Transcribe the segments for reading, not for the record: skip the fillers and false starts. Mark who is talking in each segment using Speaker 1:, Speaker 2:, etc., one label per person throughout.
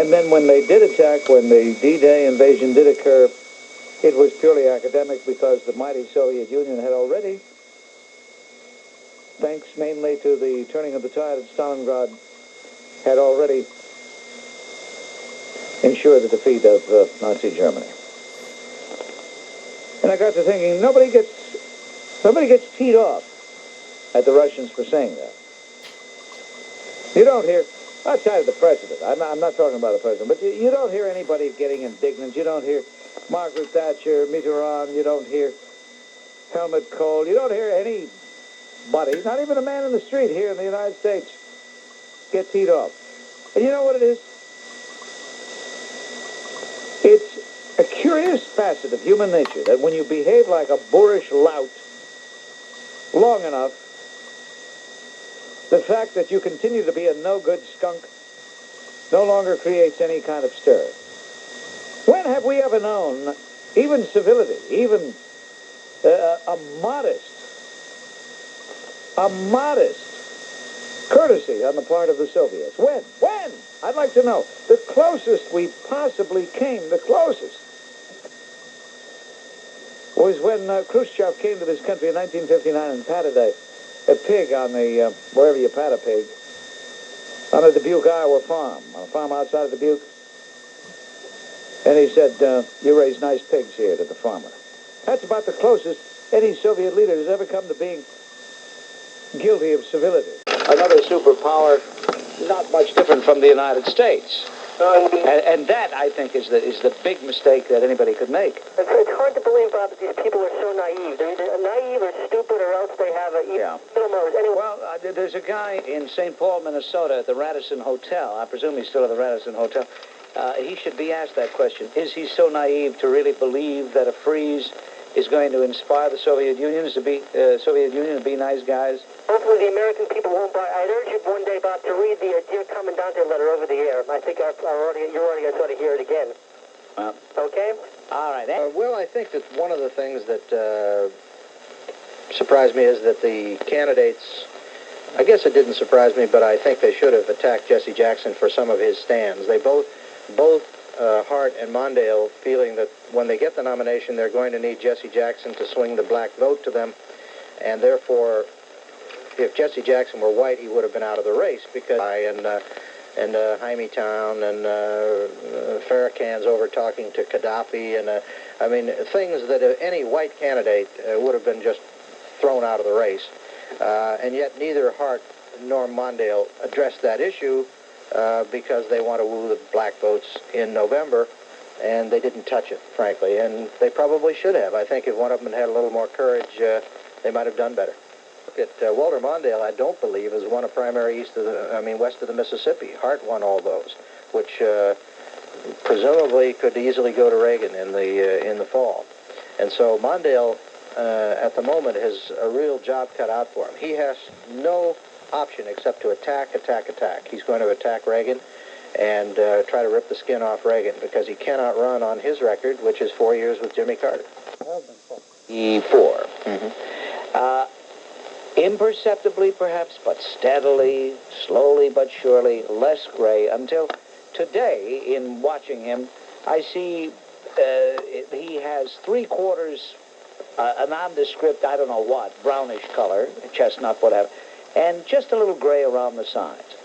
Speaker 1: And then when they did attack, when the D-Day invasion did occur, it was purely academic because the mighty Soviet Union had already, thanks mainly to the turning of the tide at Stalingrad, had already ensured the defeat of Nazi Germany. And I got to thinking, nobody gets teed off at the Russians for saying that. You don't hear, outside of the president, I'm not talking about the president, but you don't hear anybody getting indignant. You don't hear Margaret Thatcher, Mitterrand, you don't hear Helmut Kohl, you don't hear anybody, not even a man in the street here in the United States, get teed off. And you know what it is? It's a curious facet of human nature that when you behave like a boorish lout long enough, the fact that you continue to be a no-good skunk no longer creates any kind of stir. When have we ever known even civility, even a modest courtesy on the part of the Soviets? When? I'd like to know. The closest we possibly came, the closest, was when Khrushchev came to this country in 1959 and patted a pig on the, wherever you pat a pig, on a Dubuque, Iowa farm, on a farm outside of Dubuque. And he said, you raise nice pigs here to the farmer. That's about the closest any Soviet leader has ever come to being guilty of civility. Another superpower, not much different from the United States. And that, I think, is the big mistake that anybody could make.
Speaker 2: It's hard to believe, Bob, that these people are so naive. They're either naive or stupid, or else they have a... Anyway.
Speaker 1: Well, there's a guy in St. Paul, Minnesota, at the Radisson Hotel. I presume he's still at the Radisson Hotel. He should be asked that question. Is he so naive to really believe that a freeze is going to inspire the Soviet Union to be nice guys?
Speaker 2: Hopefully the American people won't buy. I'd urge you one day, Bob, to read the Dear Commandante letter over the air. I think your audience ought to hear it again. Okay?
Speaker 1: All right.
Speaker 3: Well, I think that one of the things that surprised me is that the candidates, I guess it didn't surprise me, but I think they should have attacked Jesse Jackson for some of his stands. They both Hart and Mondale feeling that when they get the nomination, they're going to need Jesse Jackson to swing the black vote to them, and therefore, if Jesse Jackson were white, he would have been out of the race because and Hymietown and Farrakhan's over talking to Gaddafi, and I mean things that any white candidate would have been just thrown out of the race, and yet neither Hart nor Mondale addressed that issue. Because they want to woo the black votes in November, and they didn't touch it, frankly, and they probably should have. I think if one of them had a little more courage, they might have done better. Look at Walter Mondale, I don't believe, has won a primary west of the Mississippi. Hart won all those, which presumably could easily go to Reagan in the fall. And so Mondale, at the moment, has a real job cut out for him. He has no option except to attack. He's going to attack Reagan and try to rip the skin off Reagan because he cannot run on his record, which is 4 years with Jimmy Carter.
Speaker 1: 4.
Speaker 3: Mm-hmm.
Speaker 1: Imperceptibly, perhaps, but steadily, slowly but surely, less gray until today, in watching him, I see he has 3/4 a nondescript, I don't know what, brownish color, chestnut, whatever, and just a little gray around the sides.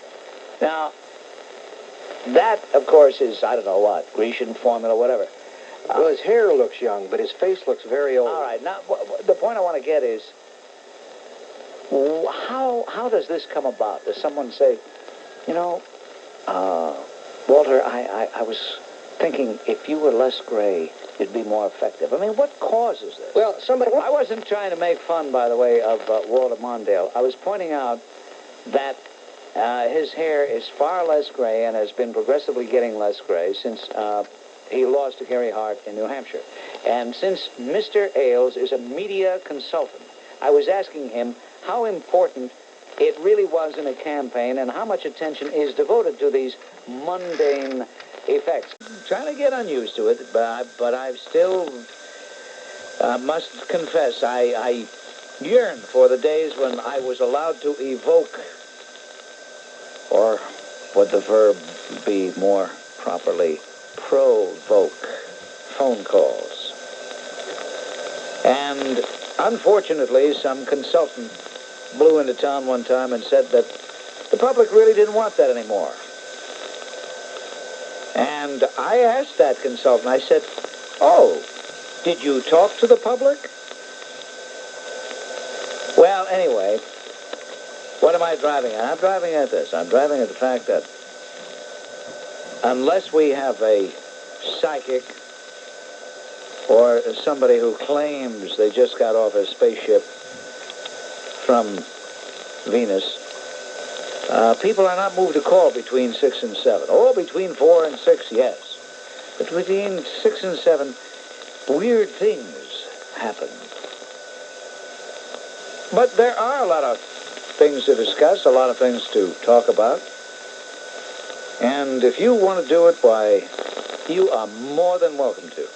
Speaker 1: Now, that, of course, is, I don't know what, Grecian formula, whatever.
Speaker 3: Well, his hair looks young, but his face looks very old.
Speaker 1: All right. Now, the point I want to get is, how does this come about? Does someone say, you know, Walter, I was thinking if you were less gray, it'd be more effective. I mean, what causes this?
Speaker 3: Well,
Speaker 1: I wasn't trying to make fun, by the way, of Walter Mondale. I was pointing out that his hair is far less gray and has been progressively getting less gray since he lost to Gary Hart in New Hampshire. And since Mr. Ailes is a media consultant, I was asking him how important it really was in a campaign and how much attention is devoted to these mundane effects. I'm trying to get unused to it, but I still must confess I yearn for the days when I was allowed to evoke, or would the verb be more properly provoke phone calls. And unfortunately, some consultant blew into town one time and said that the public really didn't want that anymore. And I asked that consultant, I said, oh, did you talk to the public? Well, anyway, what am I driving at? I'm driving at this. I'm driving at the fact that unless we have a psychic or somebody who claims they just got off a spaceship from Venus, people are not moved to call between 6 and 7. Oh, between 4 and 6, yes. But between 6 and 7, weird things happen. But there are a lot of things to discuss, a lot of things to talk about. And if you want to do it, why, you are more than welcome to.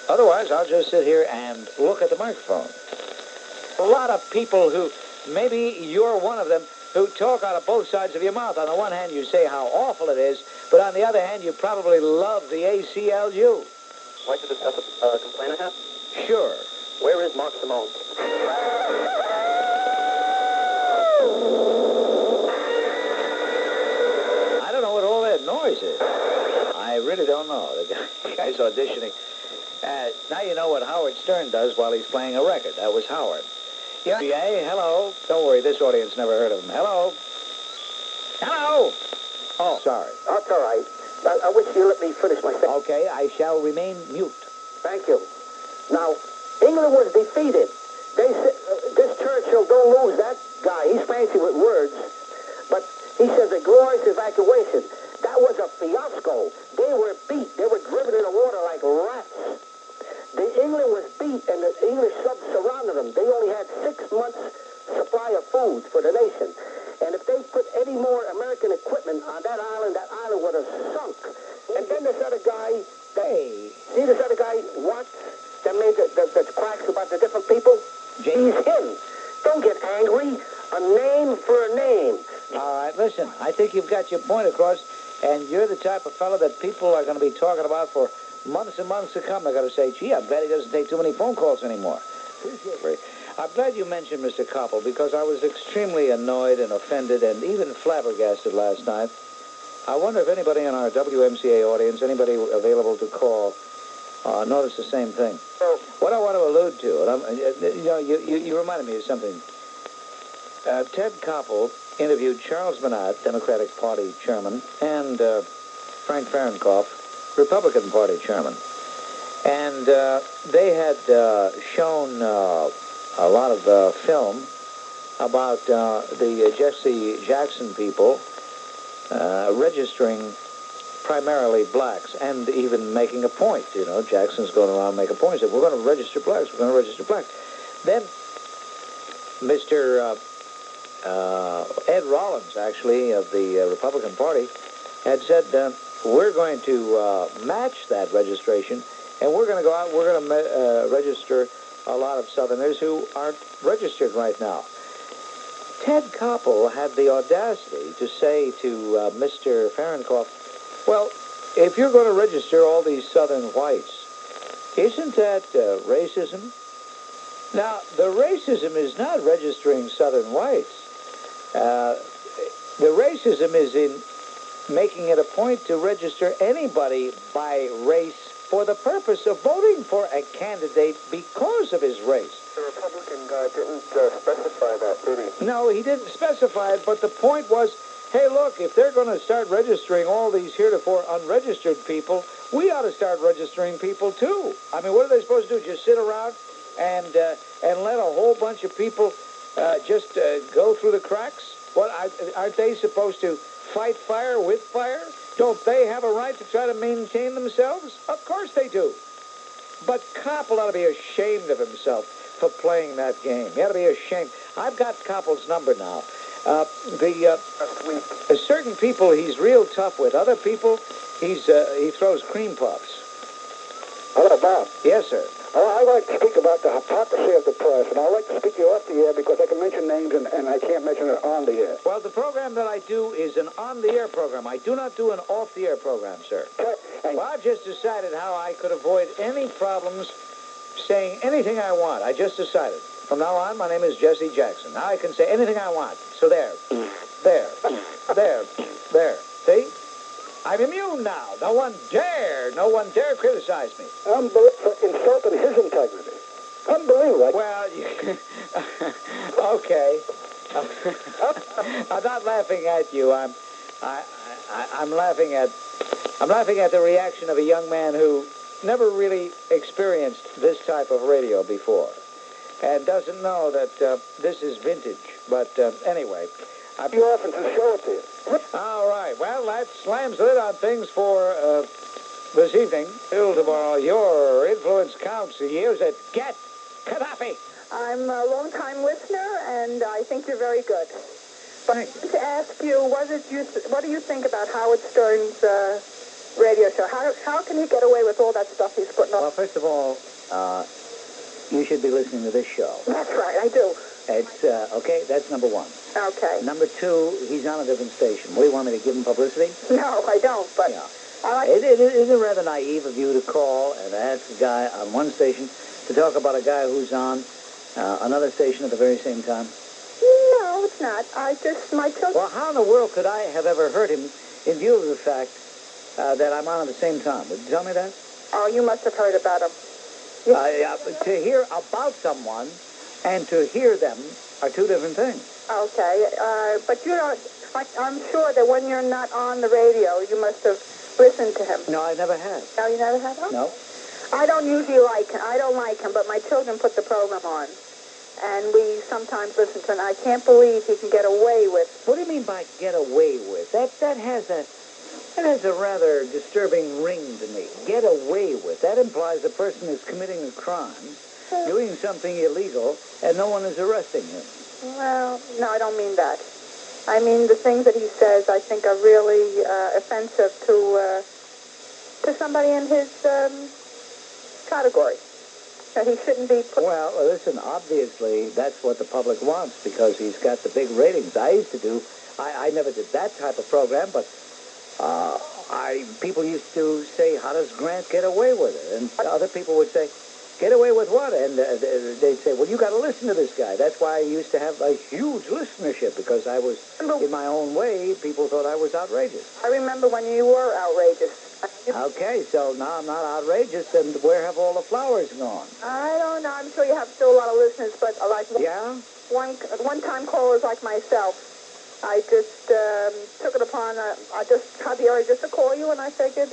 Speaker 1: Otherwise, I'll just sit here and look at the microphone. A lot of people who, maybe you're one of them, who talk out of both sides of your mouth. On the one hand, you say how awful it is, but on the other hand, you probably love the ACLU.
Speaker 2: Like to discuss a complaint I have?
Speaker 1: Sure.
Speaker 2: Where is Mark Simone?
Speaker 1: I don't know what all that noise is. I really don't know. The guy's auditioning. Now you know what Howard Stern does while he's playing a record. That was Howard. Yeah, hello. Don't worry, this audience never heard of him. Hello. Hello. Oh, sorry.
Speaker 2: That's all right. I wish you let me finish my sentence.
Speaker 1: Okay, I shall remain mute.
Speaker 2: Thank you. Now, England was defeated. They said, this Churchill, don't lose that guy. He's fancy with words. But he says a glorious evacuation. That was a fiasco. They were beat. They were driven in the water like rats. England was beat, and the English subs surrounded them. They only had 6 months' supply of food for the nation. And if they put any more American equipment on that island would have sunk. And then this other guy, see this other guy, Watts, that made the quacks about the different people? He's him. Don't get angry. A name for a name.
Speaker 1: All right, listen, I think you've got your point across, and you're the type of fellow that people are going to be talking about for months and months to come. They're going to say, gee, I'm glad he doesn't take too many phone calls anymore. I'm glad you mentioned Mr. Koppel, because I was extremely annoyed and offended and even flabbergasted last night. I wonder if anybody in our WMCA audience, anybody available to call, noticed the same thing. What I want to allude to, and you reminded me of something. Ted Koppel interviewed Charles Minot, Democratic Party chairman, and Frank Fahrenkopf, Republican Party chairman. And they had shown a lot of film about the Jesse Jackson people registering primarily blacks and even making a point. You know, Jackson's going around making points. We're going to register blacks. We're going to register blacks. Then Mr. Ed Rollins, actually, of the Republican Party, had said, we're going to match that registration, and we're going to go out, we're going to register a lot of Southerners who aren't registered right now. Ted Koppel had the audacity to say to Mr. Fahrenkopf, well, if you're going to register all these Southern whites, isn't that racism? Now, the racism is not registering Southern whites. The racism is in making it a point to register anybody by race for the purpose of voting for a candidate because of his race.
Speaker 2: The Republican guy didn't specify that, did he?
Speaker 1: No, he didn't specify it, but the point was, hey, look, if they're going to start registering all these heretofore unregistered people, we ought to start registering people too. I mean, what are they supposed to do? Just sit around and let a whole bunch of people just go through the cracks? What, aren't they supposed to fight fire with fire? Don't they have a right to try to maintain themselves? Of course they do. But Koppel ought to be ashamed of himself for playing that game. He ought to be ashamed. I've got Koppel's number now. Certain people he's real tough with. Other people he throws cream puffs.
Speaker 2: Hello, Bob.
Speaker 1: Yes, sir.
Speaker 2: I'd like to speak about the hypocrisy of the press, and I'd like to speak to you off the air because I can mention names and I can't mention it on the air.
Speaker 1: Well, the program that I do is an on-the-air program. I do not do an off-the-air program, sir.
Speaker 2: Thanks.
Speaker 1: Well, I've just decided how I could avoid any problems saying anything I want. I just decided. From now on, my name is Jesse Jackson. Now I can say anything I want. So there. See? I'm immune now. No one dare criticize me.
Speaker 2: For insulting his integrity. Unbelievable.
Speaker 1: Well, okay. I'm not laughing at you. I'm laughing at the reaction of a young man who never really experienced this type of radio before and doesn't know that this is vintage. But anyway,
Speaker 2: You often to show it to you.
Speaker 1: all right. Well, that slams lid on things for this evening. Till tomorrow, your influence counts. Here's it. Get Gaddafi.
Speaker 4: I'm a long-time listener, and I think you're very good. But
Speaker 1: Thank you.
Speaker 4: to ask you, what do you think about Howard Stern's radio show? How can he get away with all that stuff he's putting
Speaker 1: Well,
Speaker 4: on?
Speaker 1: first of all, you should be listening to this show.
Speaker 4: That's right, I do.
Speaker 1: It's, okay, that's number one.
Speaker 4: Okay.
Speaker 1: Number two, he's on a different station. What do you want me to give him publicity?
Speaker 4: No, I don't, but
Speaker 1: Yeah.
Speaker 4: I like
Speaker 1: Isn't it rather naive of you to call and ask a guy on one station to talk about a guy who's on another station at the very same time?
Speaker 4: No, it's not. My children...
Speaker 1: Well, how in the world could I have ever heard him in view of the fact that I'm on at the same time? Would you tell me that?
Speaker 4: Oh, you must have heard about him.
Speaker 1: To hear about someone and to hear them are two different things.
Speaker 4: Okay, but you don't... I'm sure that when you're not on the radio, you must have listened to him.
Speaker 1: No, I never have.
Speaker 4: No, you never have? Oh.
Speaker 1: No.
Speaker 4: I don't usually like him. I don't like him, but my children put the program on. And we sometimes listen to him. I can't believe he can get away with...
Speaker 1: What do you mean by get away with? That has a rather disturbing ring to me. Get away with. That implies a person is committing a crime, doing something illegal, and no one is arresting him.
Speaker 4: Well, no, I don't mean that. I mean the things that he says I think are really offensive to somebody in his category. That he shouldn't be put...
Speaker 1: Well, listen, obviously that's what the public wants because he's got the big ratings. I never did that type of program, but people used to say, how does Grant get away with it? And other people would say, get away with what? And they'd say, well, you got to listen to this guy. That's why I used to have a huge listenership because I was, in my own way, people thought I was outrageous.
Speaker 4: I remember when you were outrageous.
Speaker 1: Okay, so now I'm not outrageous, and where have all the flowers gone?
Speaker 4: I don't know. I'm sure you have still a lot of listeners, but like
Speaker 1: Yeah?
Speaker 4: one-time callers like myself, I just took it upon. I just had the urge just to call you, and I figured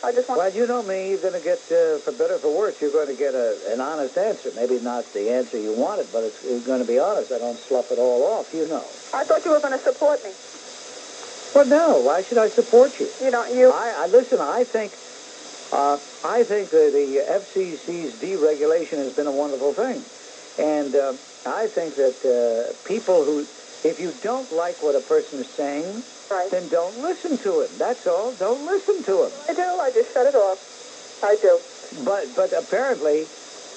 Speaker 4: I just want...
Speaker 1: Well, you know me, you're going to get, for better or for worse, you're going to get an honest answer. Maybe not the answer you wanted, but it's going to be honest. I don't slough it all off, you know.
Speaker 4: I thought you were going to support me.
Speaker 1: Well, no, why should I support you?
Speaker 4: You know,
Speaker 1: Listen, I think that the FCC's deregulation has been a wonderful thing. And I think that people who... If you don't like what a person is saying,
Speaker 4: right,
Speaker 1: then don't listen to him. That's all. Don't listen to him.
Speaker 4: I do. I just shut it off. I do.
Speaker 1: But apparently,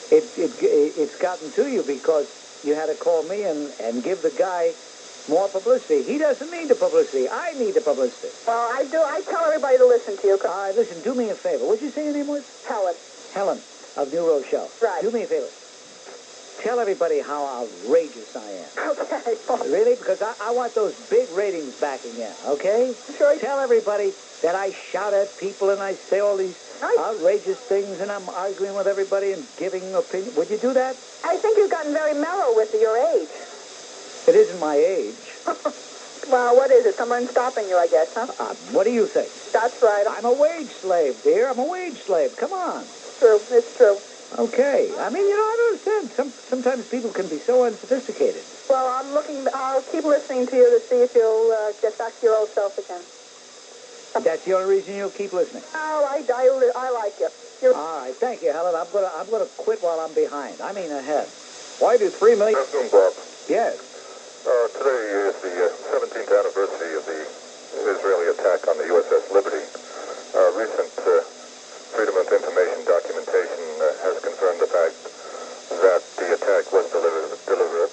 Speaker 1: it's gotten to you because you had to call me and give the guy more publicity. He doesn't need the publicity. I need the publicity.
Speaker 4: Well, I do. I tell everybody to listen to you.
Speaker 1: All right, listen, do me a favor. What'd you say your name was?
Speaker 4: Helen.
Speaker 1: Helen of New Rochelle.
Speaker 4: Right.
Speaker 1: Do me a favor. Tell everybody how outrageous I am.
Speaker 4: Okay.
Speaker 1: Really? Because I want those big ratings backing in, okay?
Speaker 4: Sure.
Speaker 1: Tell everybody that I shout at people and I say all these outrageous things and I'm arguing with everybody and giving opinion. Would you do that?
Speaker 4: I think you've gotten very mellow with your age.
Speaker 1: It isn't my age.
Speaker 4: Well, what is it? Someone's stopping you, I guess, huh?
Speaker 1: What do you think?
Speaker 4: That's right.
Speaker 1: I'm a wage slave, dear. I'm a wage slave. Come on.
Speaker 4: It's true. It's true.
Speaker 1: Okay. I mean, I don't understand. Sometimes people can be so unsophisticated.
Speaker 4: Well, I'll keep listening to you to see if you'll get back to your old self again.
Speaker 1: That's the only reason you'll keep listening.
Speaker 4: Oh, I like you.
Speaker 1: All right. Thank you, Helen. I'm gonna quit while I'm behind. I mean ahead.
Speaker 5: Why do 3 million... Good afternoon, Bob.
Speaker 1: Yes.
Speaker 5: Today is the 17th anniversary of the Israeli attack on the USS Liberty. Recent Freedom of Information documentation has confirmed the fact that the attack was deliberate,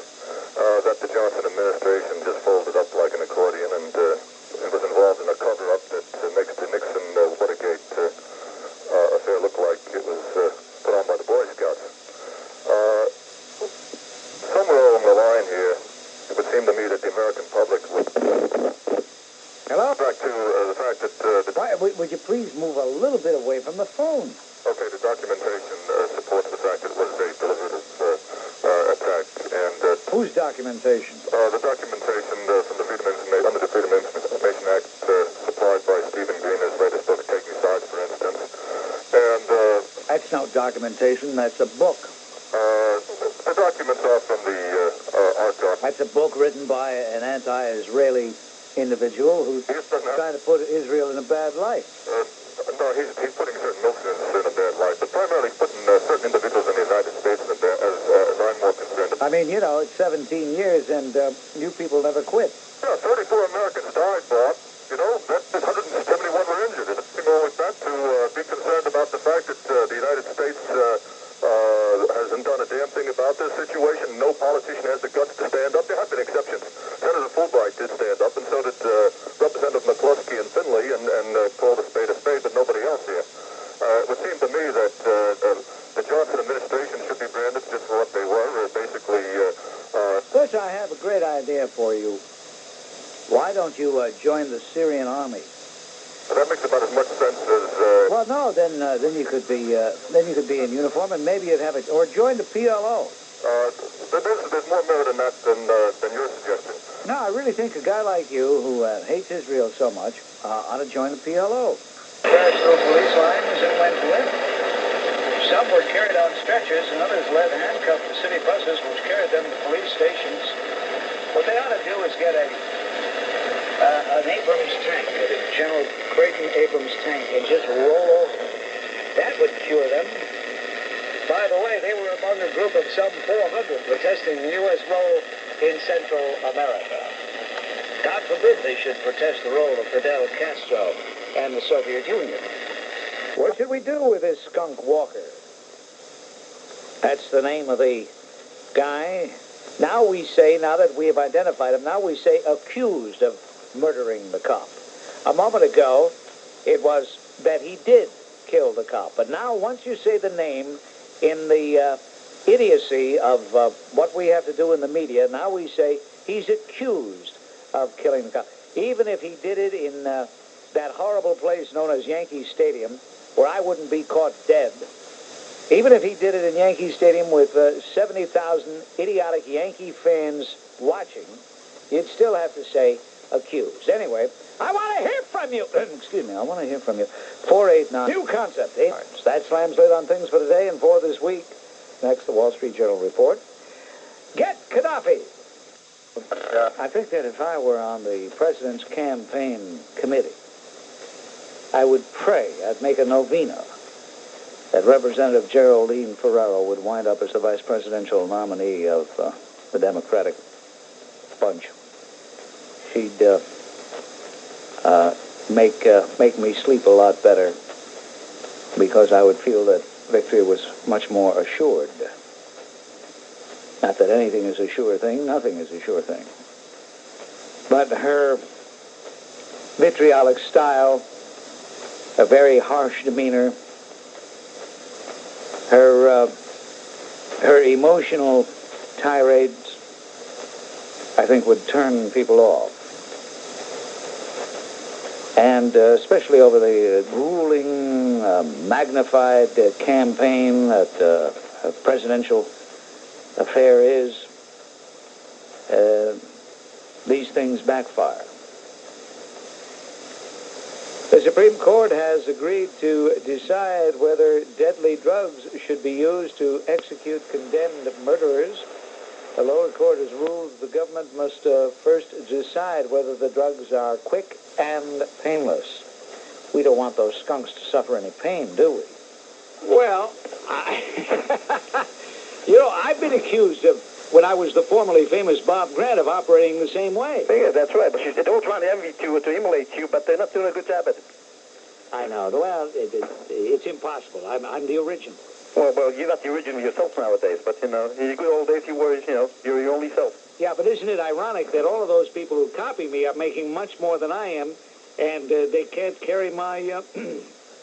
Speaker 5: that the Johnson administration just folded up like an accordion and was involved in a cover-up that makes the Nixon-Watergate
Speaker 1: please move a little bit away from the phone.
Speaker 5: Okay, the documentation supports the fact that it was a deliberative attack. And
Speaker 1: Whose documentation?
Speaker 5: the documentation from the Freedom of Information, under the Freedom of Information Act, supplied by Stephen Greener's latest book, Taking Sides, for instance. And
Speaker 1: That's no documentation. That's a book.
Speaker 5: the documents are from the archive.
Speaker 1: That's a book written by an anti-Israeli individual who's trying to put Israel in a bad light.
Speaker 5: No, he's putting certain notions in a bad light, but primarily putting certain individuals in the United States in a bad, as I'm more concerned.
Speaker 1: I mean, you know, it's 17 years, and you people never quit.
Speaker 5: Yeah, 34 Americans died, Bob. You know, 171 were injured. There's nothing wrong with that to be concerned about the fact that the United States hasn't done a damn thing about this situation. No politician has the guts to stand up. There have been exceptions. Senator Fulbright did stand up, and so did Representative McCluskey and Finley, and called a spade, but nobody else here. It would seem to me that the Johnson administration should be branded just for what they were, basically...
Speaker 1: Bush, I have a great idea for you. Why don't you join the Syrian army?
Speaker 5: That makes about as much sense as...
Speaker 1: Well, no, then you could be in uniform, and maybe you'd have it, or join the PLO.
Speaker 5: There's more merit in that than your suggestion.
Speaker 1: No, I really think a guy like you, who hates Israel so much, ought to join the PLO. Crashed through police lines and went limp. Some were carried on stretchers, and others led handcuffed to city buses, which carried them to police stations. What they ought to do is get an Abrams tank, a General Creighton Abrams tank, and just roll over. That would cure them. By the way, they were among a group of some 400 protesting the U.S. role in Central America. God forbid they should protest the role of Fidel Castro and the Soviet Union. What should we do with this skunk Walker? That's the name of the guy. Now we say, now that we have identified him, now we say accused of murdering the cop. A moment ago, it was that he did kill the cop. But now, once you say the name in the idiocy of what we have to do in the media, now we say he's accused of killing the cop. Even if he did it in that horrible place known as Yankee Stadium, where I wouldn't be caught dead. Even if he did it in Yankee Stadium with 70,000 idiotic Yankee fans watching, you'd still have to say accused. Anyway, I want to hear from you. Excuse me, I want to hear from you. 489. New concept. That slams lid on things for today and for this week. Next, the Wall Street Journal report. Get Gaddafi. I think that if I were on the president's campaign committee, I would pray, I'd make a novena, that Representative Geraldine Ferraro would wind up as the vice presidential nominee of the Democratic bunch. She'd make me sleep a lot better, because I would feel that victory was much more assured. Not that anything is a sure thing, nothing is a sure thing. But her vitriolic style, a very harsh demeanor, her emotional tirades, I think, would turn people off. And especially over the grueling, magnified campaign that a presidential affair is, these things backfire. The Supreme Court has agreed to decide whether deadly drugs should be used to execute condemned murderers. The lower court has ruled the government must first decide whether the drugs are quick and painless. We don't want those skunks to suffer any pain, do we? Well, I've been accused of, when I was the formerly famous Bob Grant, of operating the same way.
Speaker 2: Yeah, that's right. But they're all trying to emulate you, to emulate you, but they're not doing a good job at it.
Speaker 1: I know. Well, it's impossible. I'm the original.
Speaker 2: Well, you're not the original yourself nowadays, but, in the good old days, you were, you're your only self.
Speaker 1: Yeah, but isn't it ironic that all of those people who copy me are making much more than I am, and they can't carry my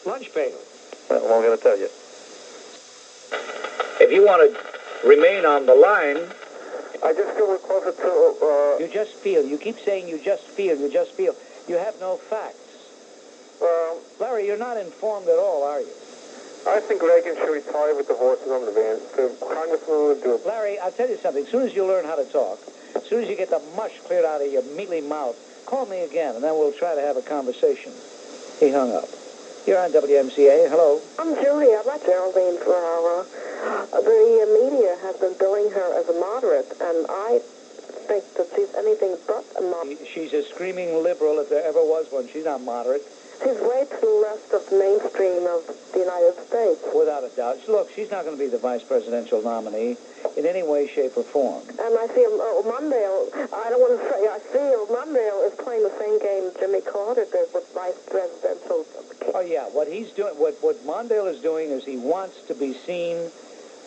Speaker 1: lunch pail?
Speaker 2: Well, I'm going to tell you.
Speaker 1: If you want to remain on the line...
Speaker 2: I just feel we're closer to...
Speaker 1: You just feel. You keep saying you just feel, you just feel. You have no facts.
Speaker 2: Larry,
Speaker 1: Larry, you're not informed at all, are you?
Speaker 5: I think Reagan should retire with the horses on the van. The congressman would do it.
Speaker 1: Larry, I'll tell you something. As soon as you learn how to talk, as soon as you get the mush cleared out of your mealy mouth, call me again, and then we'll try to have a conversation. He hung up. You're on WMCA. Hello.
Speaker 6: I'm Julie. I'd like Geraldine Ferraro. The media has been billing her as a moderate, and I think that she's anything but a moderate.
Speaker 1: She's a screaming liberal if there ever was one. She's not moderate.
Speaker 6: She's way to the left of the mainstream of the United States.
Speaker 1: Without a doubt. Look, she's not going to be the vice presidential nominee in any way, shape, or form.
Speaker 6: And I feel Mondale, I don't want to say, I feel Mondale is playing the same game Jimmy Carter did with vice presidential.
Speaker 1: Oh, yeah. What he's doing, what Mondale is doing is he wants to be seen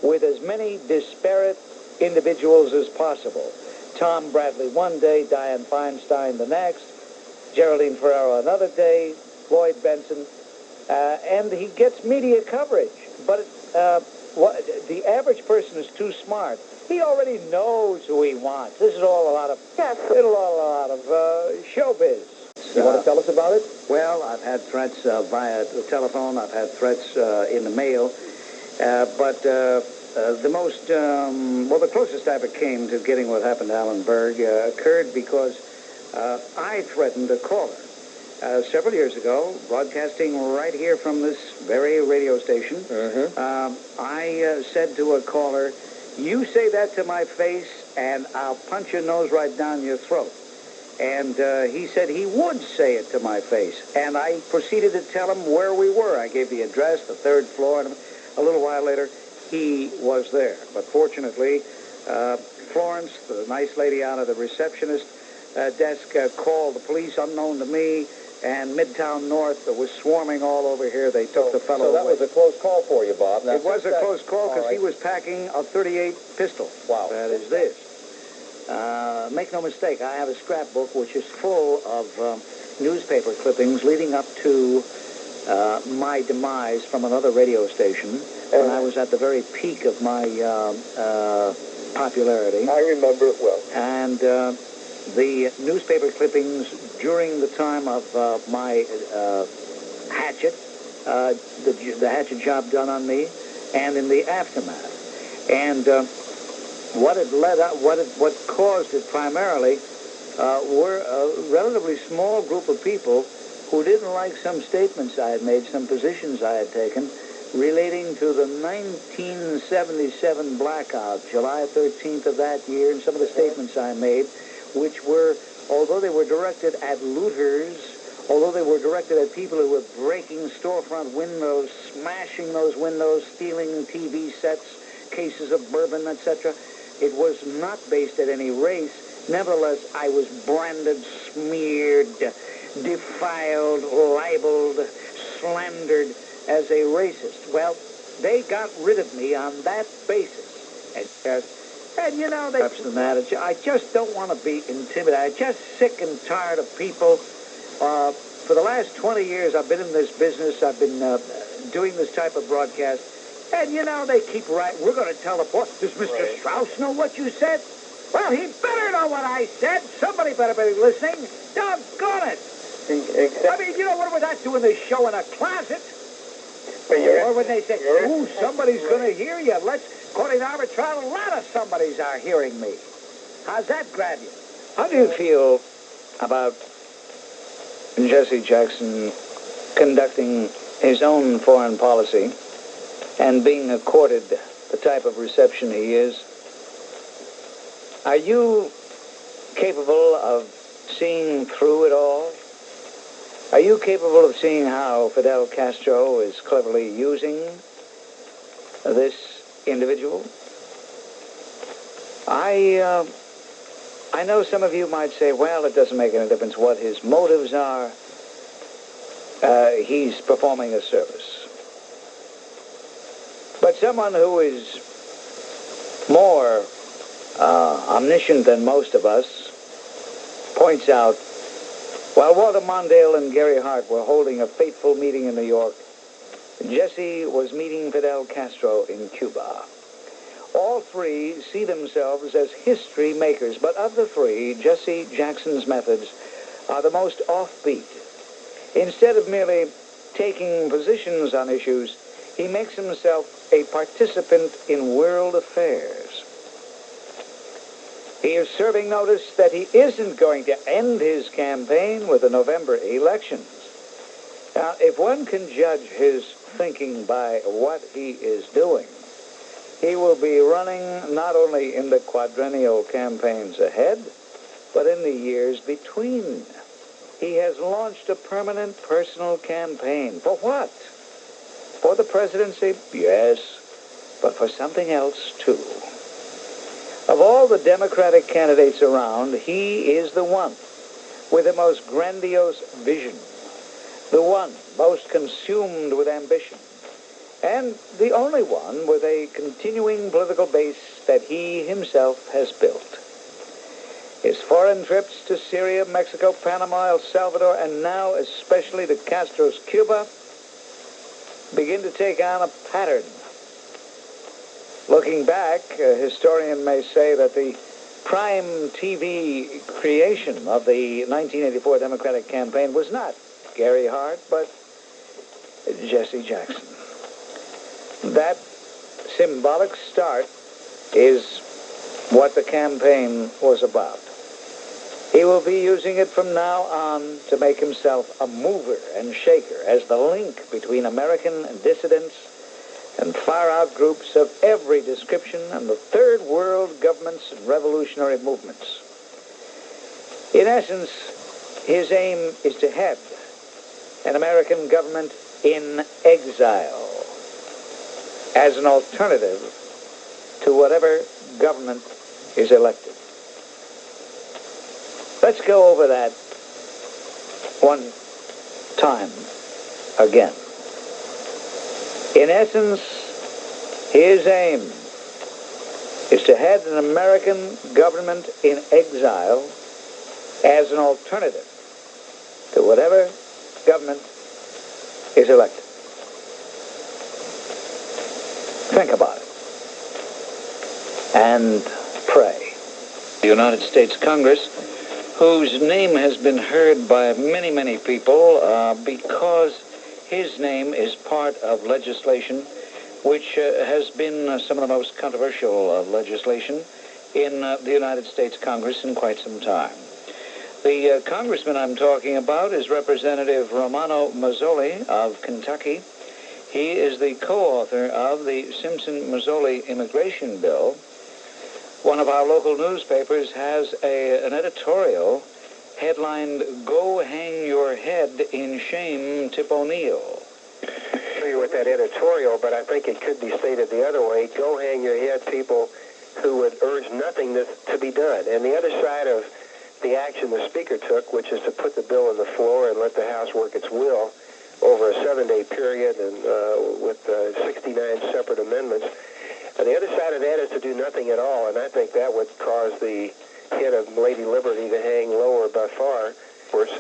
Speaker 1: with as many disparate individuals as possible. Tom Bradley one day, Diane Feinstein the next, Geraldine Ferraro another day, Floyd Benson, and he gets media coverage. But the average person is too smart. He already knows who he wants. This is all a lot of showbiz.
Speaker 3: You want to tell us about it?
Speaker 1: Well, I've had threats via the telephone. I've had threats in the mail. But the closest I ever came to getting what happened to Alan Berg occurred because I threatened a caller. Several years ago, broadcasting right here from this very radio station, I said to a caller, "You say that to my face, and I'll punch your nose right down your throat." And he said he would say it to my face. And I proceeded to tell him where we were. I gave the address, the 3rd floor, and a little while later, he was there. But fortunately, Florence, the nice lady out of the receptionist desk, called the police unknown to me, and Midtown North was swarming all over here. They took the fellow
Speaker 3: So that
Speaker 1: away.
Speaker 3: was a close call for you, Bob. Now,
Speaker 1: It was a close call because he was packing a .38 pistol.
Speaker 3: Wow.
Speaker 1: That is this. Make no mistake, I have a scrapbook which is full of newspaper clippings leading up to my demise from another radio station when I was at the very peak of my popularity.
Speaker 3: I remember it well.
Speaker 1: And the newspaper clippings during the time of my hatchet, the hatchet job done on me, and in the aftermath. And what caused it primarily were a relatively small group of people who didn't like some statements I had made, some positions I had taken, relating to the 1977 blackout, July 13th of that year, and some of the statements I made, which were, although they were directed at looters, although they were directed at people who were breaking storefront windows, smashing those windows, stealing TV sets, cases of bourbon, etc., it was not based at any race. Nevertheless, I was branded, smeared, defiled, libeled, slandered as a racist. Well, they got rid of me on that basis. And you know, that's the matter. I just don't want to be intimidated. I'm just sick and tired of people. For the last 20 years, I've been in this business. I've been doing this type of broadcast. And, you know, they keep right. We're going to tell the boss, does Mr. Strauss know what you said? Well, he better know what I said. Somebody better be listening. Doggone it. I mean, you know, what was I doing this show in a closet? Or when they say, ooh, somebody's going to hear you. According to our trial, a lot of somebodies are hearing me. How's that grab you? How do you feel about Jesse Jackson conducting his own foreign policy and being accorded the type of reception he is? Are you capable of seeing through it all? Are you capable of seeing how Fidel Castro is cleverly using this individual? I know some of you might say, well, it doesn't make any difference what his motives are. He's performing a service. But someone who is more omniscient than most of us points out, while Walter Mondale and Gary Hart were holding a fateful meeting in New York, Jesse was meeting Fidel Castro in Cuba. All three see themselves as history makers, but of the three, Jesse Jackson's methods are the most offbeat. Instead of merely taking positions on issues, he makes himself a participant in world affairs. He is serving notice that he isn't going to end his campaign with the November elections. Now, if one can judge his thinking by what he is doing, he will be running not only in the quadrennial campaigns ahead, but in the years between. He has launched a permanent personal campaign. For what? For the presidency? Yes, but for something else, too. Of all the Democratic candidates around, he is the one with the most grandiose vision, the one most consumed with ambition, and the only one with a continuing political base that he himself has built. His foreign trips to Syria, Mexico, Panama, El Salvador, and now especially to Castro's Cuba begin to take on a pattern. Looking back, a historian may say that the prime TV creation of the 1984 Democratic campaign was not Gary Hart, but Jesse Jackson. That symbolic start is what the campaign was about. He will be using it from now on to make himself a mover and shaker as the link between American dissidents and far-out groups of every description and the third world governments and revolutionary movements. In essence, his aim is to head an American government in exile as an alternative to whatever government is elected. Let's go over that one time again. In essence, his aim is to head an American government in exile as an alternative to whatever government is elected. Think about it. And pray. The United States Congress, whose name has been heard by many, many people because his name is part of legislation which has been some of the most controversial legislation in the United States Congress in quite some time. The congressman I'm talking about is Representative Romano Mazzoli of Kentucky. He is the co-author of the Simpson-Mazzoli immigration bill. One of our local newspapers has an editorial headlined, "Go Hang Your Head in Shame, Tip O'Neill."
Speaker 7: I agree with that editorial, but I think it could be stated the other way. Go hang your head, people who would urge nothing to be done. And the other side of the action the Speaker took, which is to put the bill on the floor and let the House work its will over a 7-day period and with 69 separate amendments. The other side of that is to do nothing at all, and I think that would cause the head of Lady Liberty to hang lower by far. Of course,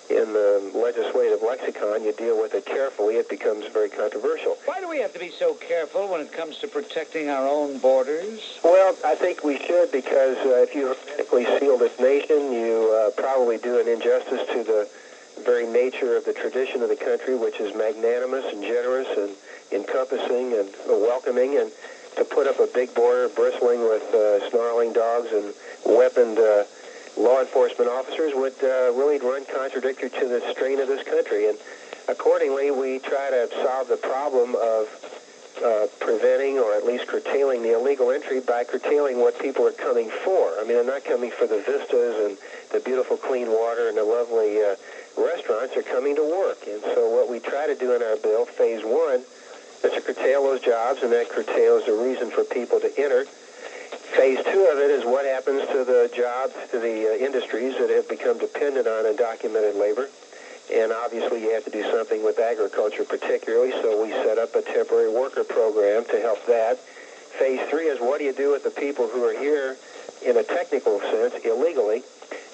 Speaker 7: in the legislative lexicon, you deal with it carefully, it becomes very controversial.
Speaker 1: Why do we have to be so careful when it comes to protecting our own borders?
Speaker 7: Well, I think we should, because if you hermetically seal this nation, you probably do an injustice to the very nature of the tradition of the country, which is magnanimous and generous and encompassing and welcoming, and to put up a big border bristling with snarling dogs and weaponed law enforcement officers would really run contradictory to the strain of this country. And accordingly, we try to solve the problem of preventing or at least curtailing the illegal entry by curtailing what people are coming for. I mean, they're not coming for the vistas and the beautiful clean water and the lovely restaurants. They're coming to work. And so what we try to do in our bill, phase 1, is to curtail those jobs, and that curtails the reason for people to enter. Phase 2 of it is what happens to the jobs, to the industries that have become dependent on undocumented labor. And obviously you have to do something with agriculture particularly, so we set up a temporary worker program to help that. Phase 3 is what do you do with the people who are here in a technical sense, illegally,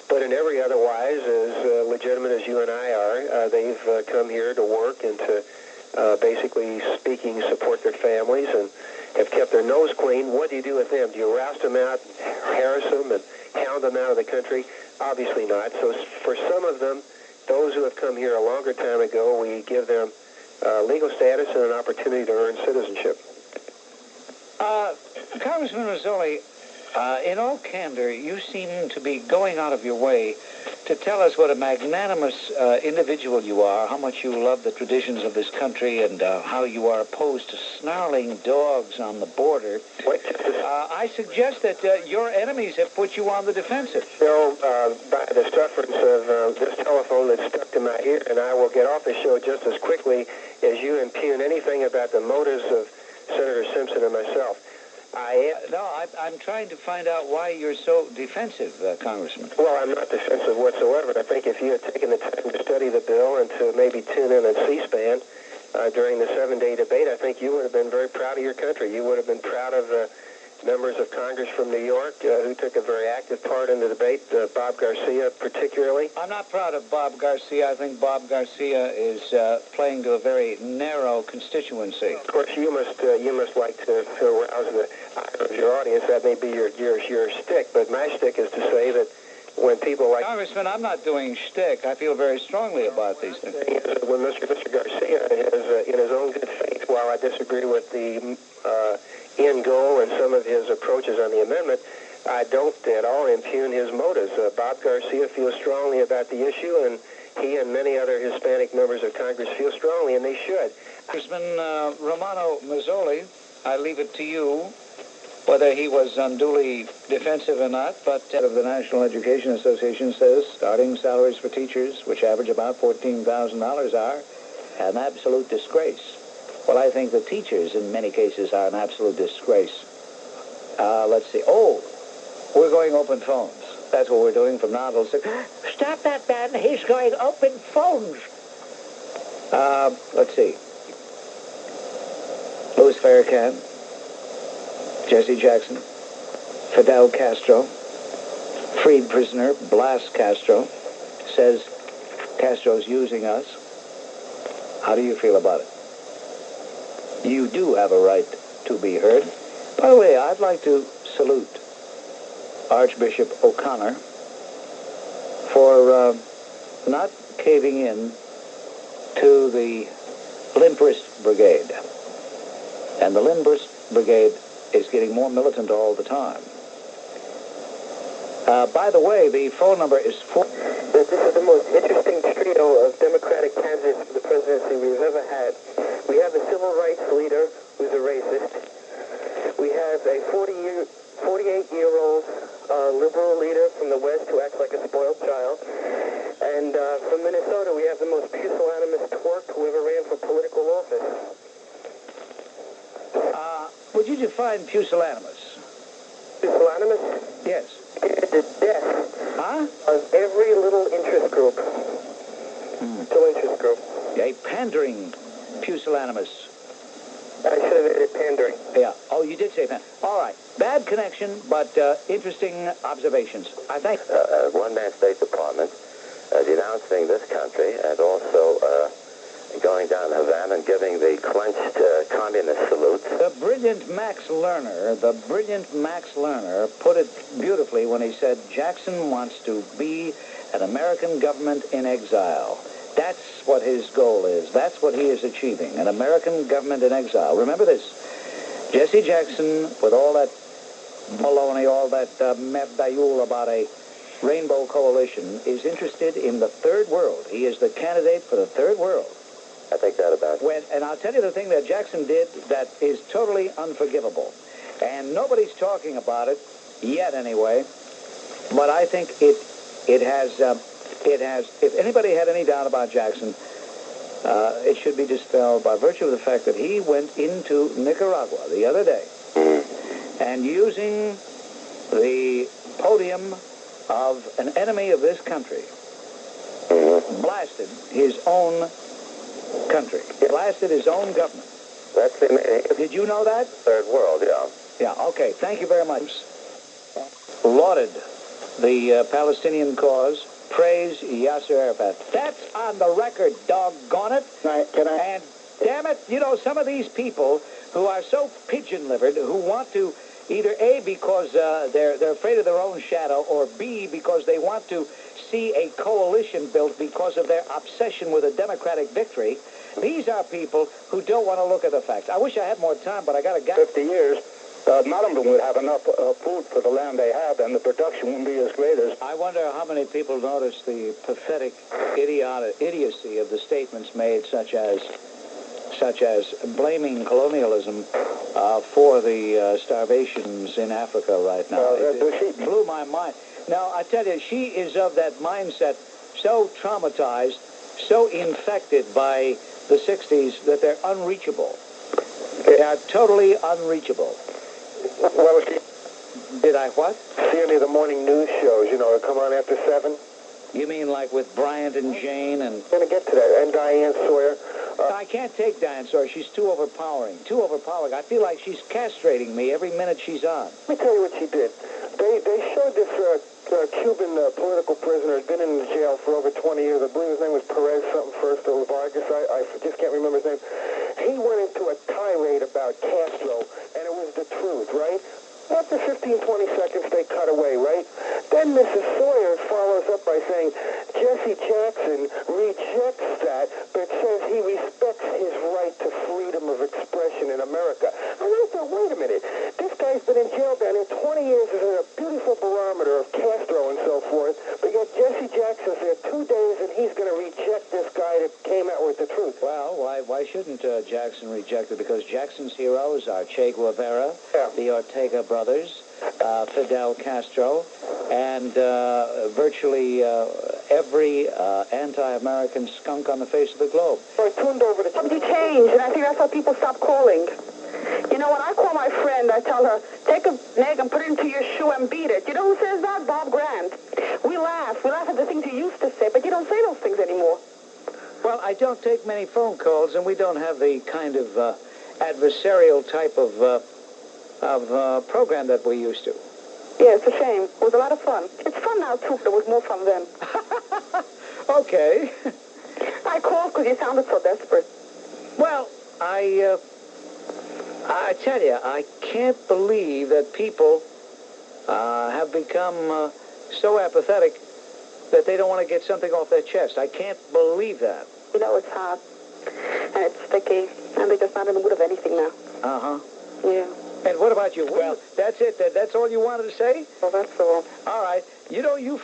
Speaker 7: but in every otherwise as legitimate as you and I are. They've come here to work and to basically speaking support their families and have kept their nose clean. What do you do with them? Do you roust them out, harass them, and hound them out of the country? Obviously not. So for some of them, those who have come here a longer time ago, we give them legal status and an opportunity to earn citizenship.
Speaker 1: Congressman Mazzoli, in all candor, you seem to be going out of your way to tell us what a magnanimous individual you are, how much you love the traditions of this country, and how you are opposed to snarling dogs on the border. I suggest that your enemies have put you on the defensive.
Speaker 7: Show by the sufferance of this telephone that's stuck to my ear, and I will get off the show just as quickly as you impugn anything about the motives of Senator Simpson and myself.
Speaker 1: I'm trying to find out why you're so defensive, Congressman.
Speaker 7: Well, I'm not defensive whatsoever. I think if you had taken the time to study the bill and to maybe tune in on C-SPAN during the 7-day debate, I think you would have been very proud of your country. You would have been proud of the members of Congress from New York who took a very active part in the debate, Bob Garcia particularly.
Speaker 1: I'm not proud of Bob Garcia. I think Bob Garcia is playing to a very narrow constituency.
Speaker 7: Of course, you must like to arouse the ire of your audience. That may be your shtick, but my shtick is to say that when people like...
Speaker 1: Congressman, I'm not doing shtick. I feel very strongly about these things.
Speaker 7: When Mr. Garcia has, in his own good faith, while I disagree with the end goal and some of his approaches on the amendment, I don't at all impugn his motives. Bob Garcia feels strongly about the issue, and he and many other Hispanic members of Congress feel strongly, and they should.
Speaker 1: Congressman Romano Mazzoli, I leave it to you whether he was unduly defensive or not, but head of the National Education Association says starting salaries for teachers, which average about $14,000, are an absolute disgrace. Well, I think the teachers, in many cases, are an absolute disgrace. Let's see. Oh, we're going open phones. That's what we're doing from now till 6. Stop that, man. He's going open phones. Let's see. Louis Farrakhan, Jesse Jackson, Fidel Castro, freed prisoner, Blas Castro, says Castro's using us. How do you feel about it? You do have a right to be heard. By the way, I'd like to salute Archbishop O'Connor for not caving in to the Limperist Brigade. And the Limperist Brigade is getting more militant all the time. By the way, the phone number is 4...
Speaker 2: This is the most interesting trio of Democratic candidates for the presidency we've ever had. We have a civil rights leader who's a racist. We have a 48-year-old liberal leader from the West who acts like a spoiled child. And from Minnesota, we have the most pusillanimous twerp who ever ran for political office.
Speaker 1: Would you define pusillanimous?
Speaker 2: Pusillanimous?
Speaker 1: Yes.
Speaker 2: The death of every little interest group. Little interest group.
Speaker 1: A pandering pusillanimous.
Speaker 2: I should have added pandering.
Speaker 1: Yeah. Oh, you did say pandering. All right. Bad connection, but interesting observations. I think.
Speaker 8: One-man State Department denouncing this country and also going down Havana and giving the clenched communist salute.
Speaker 1: The brilliant Max Lerner put it beautifully when he said Jackson wants to be an American government in exile. That's what his goal is. That's what he is achieving, an American government in exile. Remember this. Jesse Jackson, with all that baloney, all that mebdayul about a rainbow coalition, is interested in the third world. He is the candidate for the third world.
Speaker 8: I think that about it.
Speaker 1: And I'll tell you the thing that Jackson did that is totally unforgivable. And nobody's talking about it yet anyway. But I think it has, if anybody had any doubt about Jackson, it should be dispelled by virtue of the fact that he went into Nicaragua the other day and using the podium of an enemy of this country, blasted his own country, blasted his own government.
Speaker 8: That's the
Speaker 1: Did you know that?
Speaker 8: third world, yeah.
Speaker 1: Yeah, okay. Thank you very much. Lauded the Palestinian cause, praised Yasser Arafat. That's on the record, doggone it.
Speaker 2: Can I?
Speaker 1: And damn it, you know, some of these people who are so pigeon-livered, who want to either A, because they're afraid of their own shadow, or B, because they want to see a coalition built because of their obsession with a Democratic victory, These are people who don't want to look at the facts. I wish I had more time, but I got to get
Speaker 2: 50 years, none of them would have enough food for the land they have, and the production wouldn't be as great as...
Speaker 1: I wonder how many people notice the pathetic idiocy of the statements made, such as blaming colonialism for the starvations in Africa right now. It blew my mind. Now, I tell you, she is of that mindset, so traumatized, so infected by the 60s that they're unreachable. They are totally unreachable.
Speaker 2: Well,
Speaker 1: Did I what?
Speaker 2: see any of the morning news shows, you know, that come on after 7?
Speaker 1: You mean like with Bryant and Jane and...
Speaker 2: I'm going to get to that. And Diane Sawyer.
Speaker 1: I can't take Diane Sawyer. She's too overpowering. Too overpowering. I feel like she's castrating me every minute she's on.
Speaker 2: Let me tell you what she did. They showed this Cuban political prisoner who's been in jail for over 20 years. I believe his name was Perez something first, or Vargas. I just can't remember his name. He went into a tirade about Castro, and it was the truth, right? After 15, 20 seconds, they cut away, right? Then Mrs. Sawyer follows up by saying, Jesse Jackson rejects that, but says he respects his right to freedom of expression in America. And I thought, wait a minute, this guy's been in jail down here 20 years, is a beautiful barometer of Castro and so forth, but yet Jesse Jackson's there 2 days, and he's going to reject this guy that came out with the truth.
Speaker 1: Well, why shouldn't Jackson reject it? Because Jackson's heroes are Che Guevara, the Ortega brothers, Fidel Castro, and virtually every anti-American skunk on the face of the globe.
Speaker 2: So I tuned over to...
Speaker 4: Something changed, and I think that's why people stopped calling. You know, when I call my friend, I tell her, take a egg and put it into your shoe and beat it. You know who says that? Bob Grant. We laugh at the things you used to say, but you don't say those things anymore.
Speaker 1: Well, I don't take many phone calls, and we don't have the kind of adversarial type of program that we used to.
Speaker 4: Yeah, it's a shame. It was a lot of fun. It's fun now, too, but it was more fun then.
Speaker 1: Okay.
Speaker 4: I called because you sounded so desperate.
Speaker 1: Well, I tell you, I can't believe that people have become so apathetic that they don't want to get something off their chest. I can't believe that.
Speaker 4: You know, it's hot, and it's sticky, and they're just not in the mood of anything now.
Speaker 1: Uh-huh.
Speaker 4: Yeah.
Speaker 1: And what about you? Well, that's it. That's all you wanted to say?
Speaker 4: Well, that's all.
Speaker 1: All right. You know, you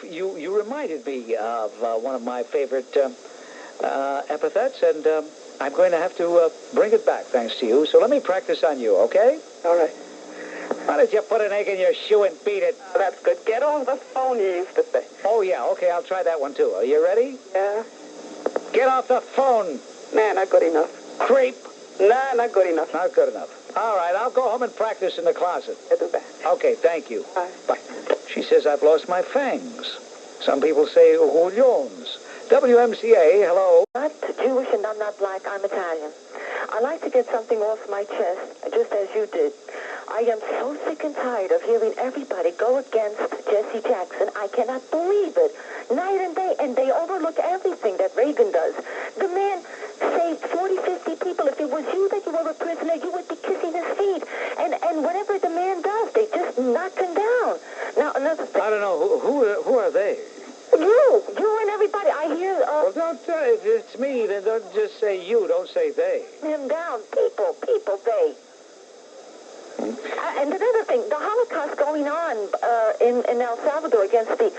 Speaker 1: reminded me of one of my favorite epithets, and I'm going to have to bring it back, thanks to you. So let me practice on you, okay?
Speaker 4: All right.
Speaker 1: Why don't you put an egg in your shoe and beat it?
Speaker 4: Oh, that's good. Get on the phone, you used to say.
Speaker 1: Oh, yeah. Okay, I'll try that one, too. Are you ready?
Speaker 4: Yeah.
Speaker 1: Get off the phone.
Speaker 4: Nah, not good enough.
Speaker 1: Creep.
Speaker 4: Nah, not good enough.
Speaker 1: Not good enough. All right, I'll go home and practice in the closet.
Speaker 4: I'll do that.
Speaker 1: Okay, thank you.
Speaker 4: Bye.
Speaker 1: Bye. She says I've lost my fangs. Some people say Julian's. WMCA, hello.
Speaker 6: I'm not Jewish and I'm not black. I'm Italian. I like to get something off my chest, just as you did. I am so sick and tired of hearing everybody go against Jesse Jackson. I cannot believe it. Night and day, and they overlook everything that Reagan does. The man saved 40, 50 people. If it was you that you were a prisoner, you would be kissing his feet. And whatever the man does, they just knock him down. Now, another thing.
Speaker 1: I don't know. Who are they?
Speaker 6: You and everybody. I hear...
Speaker 1: well, don't it's me. Then don't just say you. Don't say they.
Speaker 6: him down. People, they. And another thing, the Holocaust going on in El Salvador against the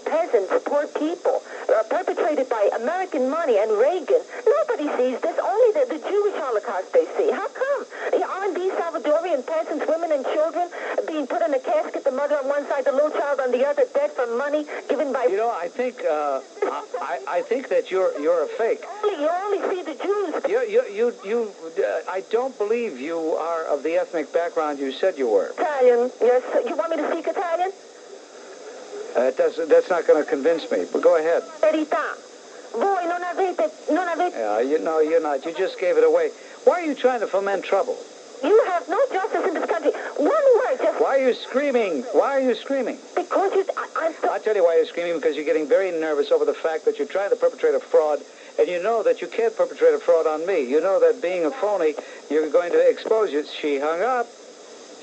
Speaker 6: peasants, poor people, perpetrated by American money and Reagan. Nobody sees this. Only the Jewish Holocaust they see. How come? Aren't these Salvadorian peasants, women and children, being put in a casket, the mother on one side, the little child on the other, dead for money given by...
Speaker 1: You know, I think I think that you're a fake.
Speaker 6: You only see the Jews.
Speaker 1: I don't believe you are of the ethnic background you said you were.
Speaker 6: Italian. Yes. You want me to speak Italian?
Speaker 1: That's not going to convince me, but go ahead.
Speaker 6: Verità. Voi non avete...
Speaker 1: Yeah, you're not. You just gave it away. Why are you trying to foment trouble?
Speaker 6: You have no justice in this country. One word, just...
Speaker 1: Why are you screaming? Why are you screaming?
Speaker 6: Because you...
Speaker 1: I'll tell you why you're screaming, because you're getting very nervous over the fact that you're trying to perpetrate a fraud, and you know that you can't perpetrate a fraud on me. You know that being a phony, you're going to expose you. She hung up.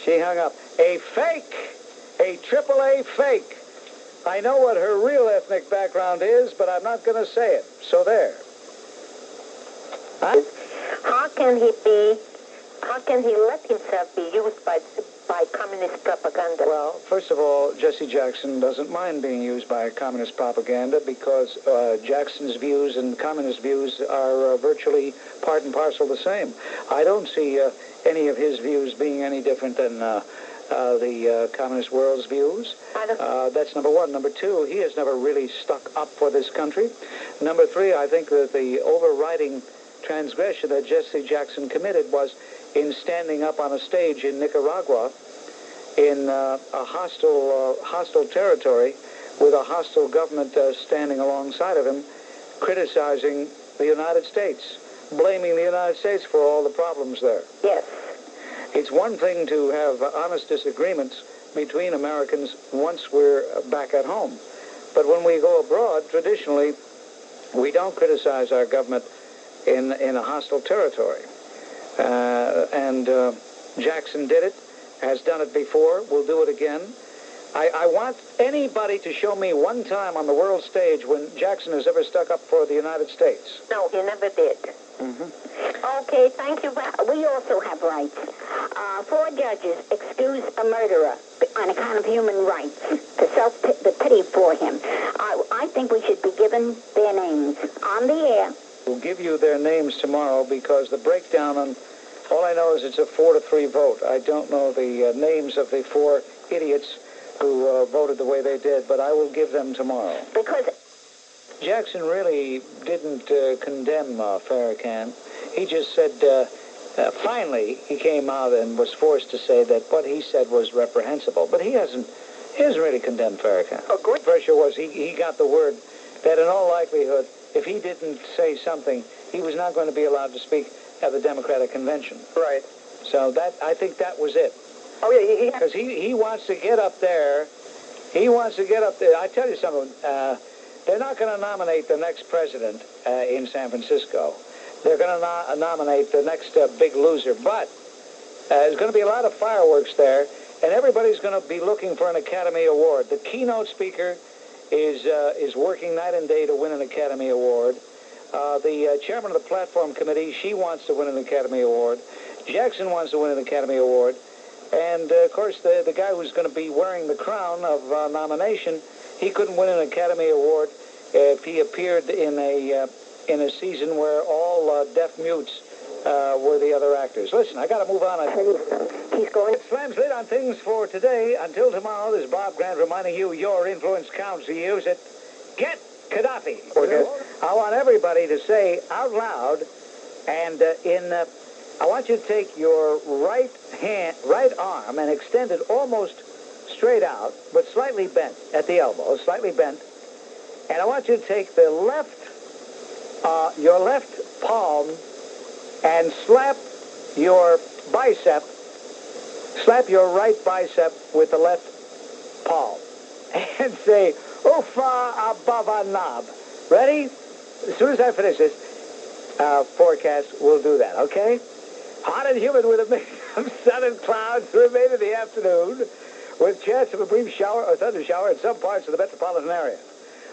Speaker 1: A fake. A AAA fake. I know what her real ethnic background is, but I'm not going to say it. So there. Huh?
Speaker 6: How can he let himself be used by communist propaganda?
Speaker 9: Well, first of all, Jesse Jackson doesn't mind being used by communist propaganda because Jackson's views and communist views are virtually part and parcel the same. I don't see any of his views being any different than the communist world's views. That's number one. Number two, he has never really stuck up for this country. Number three, I think that the overriding transgression that Jesse Jackson committed was in standing up on a stage in Nicaragua in a hostile territory with a hostile government standing alongside of him, criticizing the United States, blaming the United States for all the problems there.
Speaker 6: Yes.
Speaker 9: It's one thing to have honest disagreements between Americans once we're back at home. But when we go abroad, traditionally, we don't criticize our government in a hostile territory. And Jackson did it, has done it before, will do it again. I want anybody to show me one time on the world stage when Jackson has ever stuck up for the United States.
Speaker 6: No, he never did.
Speaker 9: Mm-hmm.
Speaker 10: Okay, thank you. We also have rights. 4 judges excuse a murderer on account of human rights, the pity for him. I think we should be given their names on the air.
Speaker 9: We'll give you their names tomorrow because the breakdown on, all I know is it's a 4-3 vote. I don't know the names of the 4 idiots who voted the way they did, but I will give them tomorrow.
Speaker 10: Because
Speaker 9: Jackson really didn't condemn Farrakhan. He just said, finally, he came out and was forced to say that what he said was reprehensible. But he hasn't really condemned Farrakhan.
Speaker 6: Oh, good.
Speaker 9: The pressure was he got the word that in all likelihood, if he didn't say something, he was not going to be allowed to speak at the Democratic Convention.
Speaker 6: Right.
Speaker 9: So I think that was it.
Speaker 6: Oh, yeah,
Speaker 9: because he wants to get up there. He wants to get up there. I tell you something. They're not going to nominate the next president in San Francisco. They're going to nominate the next big loser. But there's going to be a lot of fireworks there, and everybody's going to be looking for an Academy Award. The keynote speaker is working night and day to win an Academy Award. The chairman of the platform committee, she wants to win an Academy Award. Jackson wants to win an Academy Award. And, of course, the guy who's going to be wearing the crown of nomination, he couldn't win an Academy Award if he appeared in a season where all deaf mutes were the other actors. Listen, I got to move on.
Speaker 6: He's going.
Speaker 9: Slam's lid on things for today. Until tomorrow, this is Bob Grant reminding you your influence counts. Use it. Get Gaddafi. I want everybody to say out loud, and I want you to take your right arm and extend it almost straight out, but slightly bent at the elbow, slightly bent. And I want you to take the your left palm and slap your right bicep with the left palm. And say, Ufa above a knob. Ready? As soon as I finish this forecast, we'll do that, okay? Hot and humid with a mix of sun and clouds the remainder of the afternoon, with chance of a brief shower or thunder shower in some parts of the metropolitan area.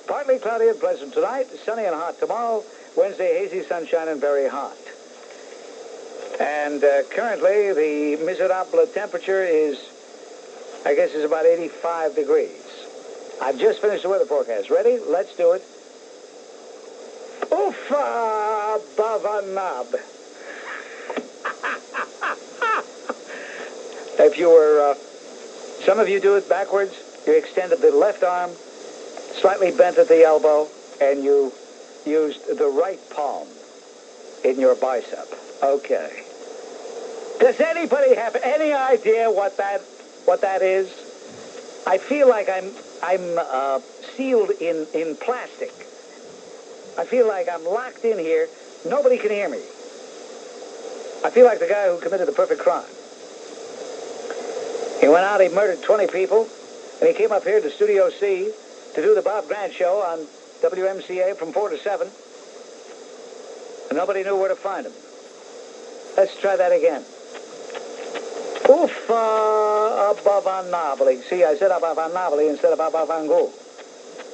Speaker 9: Partly cloudy and pleasant tonight, sunny and hot tomorrow. Wednesday, hazy sunshine and very hot. And currently, the miserable temperature is about 85 degrees. I've just finished the weather forecast. Ready? Let's do it. Oofa above a knob. If you were, some of you do it backwards. You extended the left arm, slightly bent at the elbow, and you used the right palm in your bicep. Okay. Does anybody have any idea what that is? I feel like I'm sealed in plastic. I feel like I'm locked in here. Nobody can hear me. I feel like the guy who committed the perfect crime. He went out, he murdered 20 people, and he came up here to Studio C to do the Bob Grant Show on WMCA from 4 to 7, and nobody knew where to find him. Let's try that again. Oofa abavannably. See, I said abavannably instead of abavangul,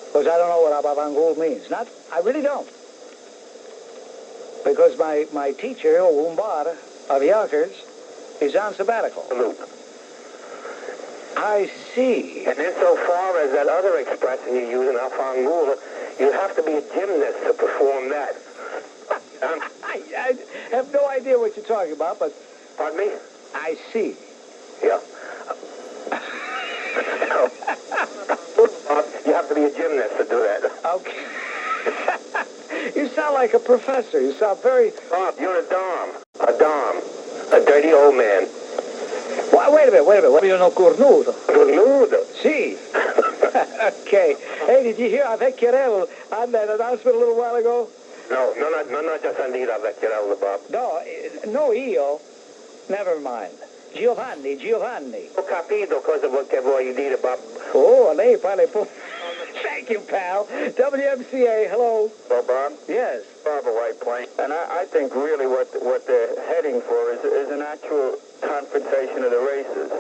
Speaker 9: because I don't know what abavangul means. I really don't. because my teacher, Wumbar, of Yonkers, is on sabbatical. I see.
Speaker 2: And insofar as that other expression you use in Afangul, you have to be a gymnast to perform that.
Speaker 9: I have no idea what you're talking about, but...
Speaker 2: Pardon me?
Speaker 9: I see.
Speaker 2: Yeah. You have to be a gymnast to do that.
Speaker 9: Okay. You sound like a professor. You sound very...
Speaker 2: Bob, you're a dom. A dirty old man.
Speaker 9: Wait a minute. Io no cornuto.
Speaker 2: Cornuto?
Speaker 9: Sì. Okay. Hey, did you hear our vecchierello on that announcement a little while ago?
Speaker 2: No, not just Anita vecchierello, Bob.
Speaker 9: No io. Never mind. Giovanni.
Speaker 2: Ho capito cosa vuoi dire, Bob.
Speaker 9: Oh, lei parla po'. Thank you, pal. WMCA, hello.
Speaker 2: Well, Bob?
Speaker 9: Yes.
Speaker 2: Bob, a white plane. And I think really what they're heading for is an actual confrontation of the races.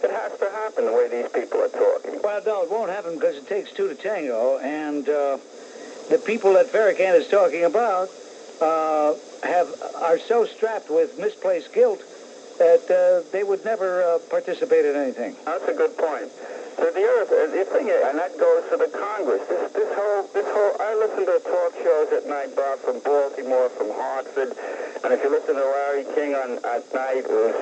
Speaker 2: It has to happen the way these people are talking.
Speaker 9: Well, no, it won't happen because it takes two to tango, and the people that Farrakhan is talking about are so strapped with misplaced guilt that they would never participate in anything.
Speaker 2: That's a good point. So the thing is, and that goes to the Congress. This whole. I listen to talk shows at night, Bob, from Baltimore, from Hartford, and if you listen to Larry King at night, who's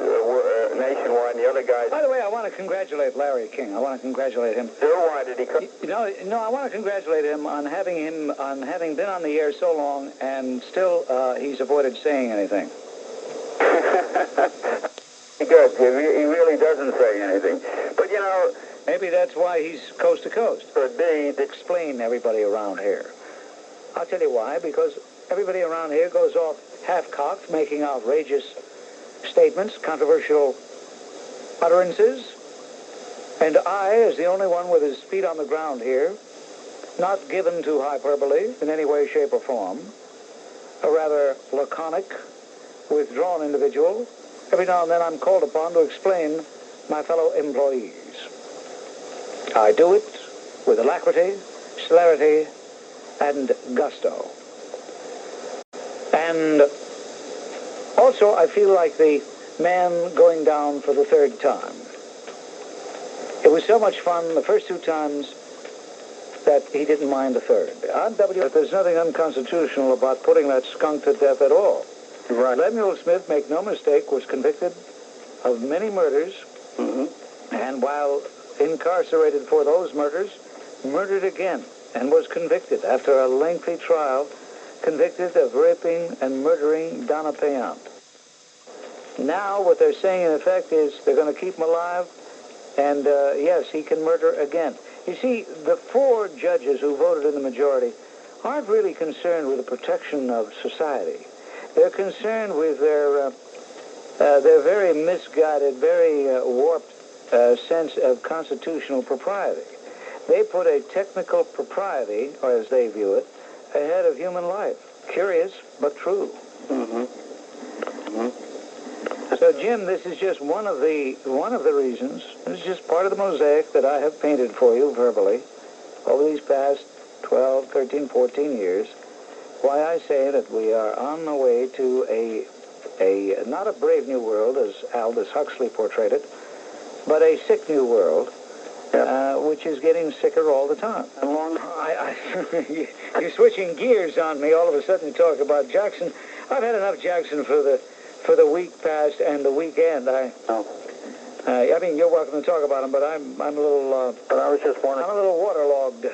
Speaker 2: nationwide, and the other guys.
Speaker 9: By the way, I want to congratulate Larry King. I want to congratulate him.
Speaker 2: So why did he come?
Speaker 9: No, I want to congratulate him on having been on the air so long, and still he's avoided saying anything.
Speaker 2: Good. He really doesn't say anything. But, you know...
Speaker 9: Maybe that's why he's coast to coast.
Speaker 2: Could be.
Speaker 9: To explain everybody around here. I'll tell you why. Because everybody around here goes off half-cocked, making outrageous statements, controversial utterances. And I, as the only one with his feet on the ground here, not given to hyperbole in any way, shape, or form, a rather laconic, withdrawn individual, every now and then I'm called upon to explain my fellow employees. I do it with alacrity, celerity, and gusto. And also I feel like the man going down for the third time. It was so much fun the first two times that he didn't mind the third. On there's nothing unconstitutional about putting that skunk to death at all.
Speaker 2: Right.
Speaker 9: Lemuel Smith, make no mistake, was convicted of many murders, and while incarcerated for those murders, murdered again, and was convicted after a lengthy trial, convicted of raping and murdering Donna Payant. Now what they're saying in effect is they're going to keep him alive, and yes, he can murder again. You see, the four judges who voted in the majority aren't really concerned with the protection of society. They're concerned with their very misguided, very warped sense of constitutional propriety. They put a technical propriety, or as they view it, ahead of human life. Curious, but true. So, Jim, this is just one of the reasons. This is just part of the mosaic that I have painted for you verbally over these past 12, 13, 14 years. Why I say that we are on the way to a not a brave new world, as Aldous Huxley portrayed it, but a sick new world, which is getting sicker all the time. You're switching gears on me all of a sudden. Talk about Jackson. I've had enough Jackson for the week past and the weekend. I mean, you're welcome to talk about him, but I'm a little.
Speaker 2: But I was just wondering.
Speaker 9: I'm a little waterlogged.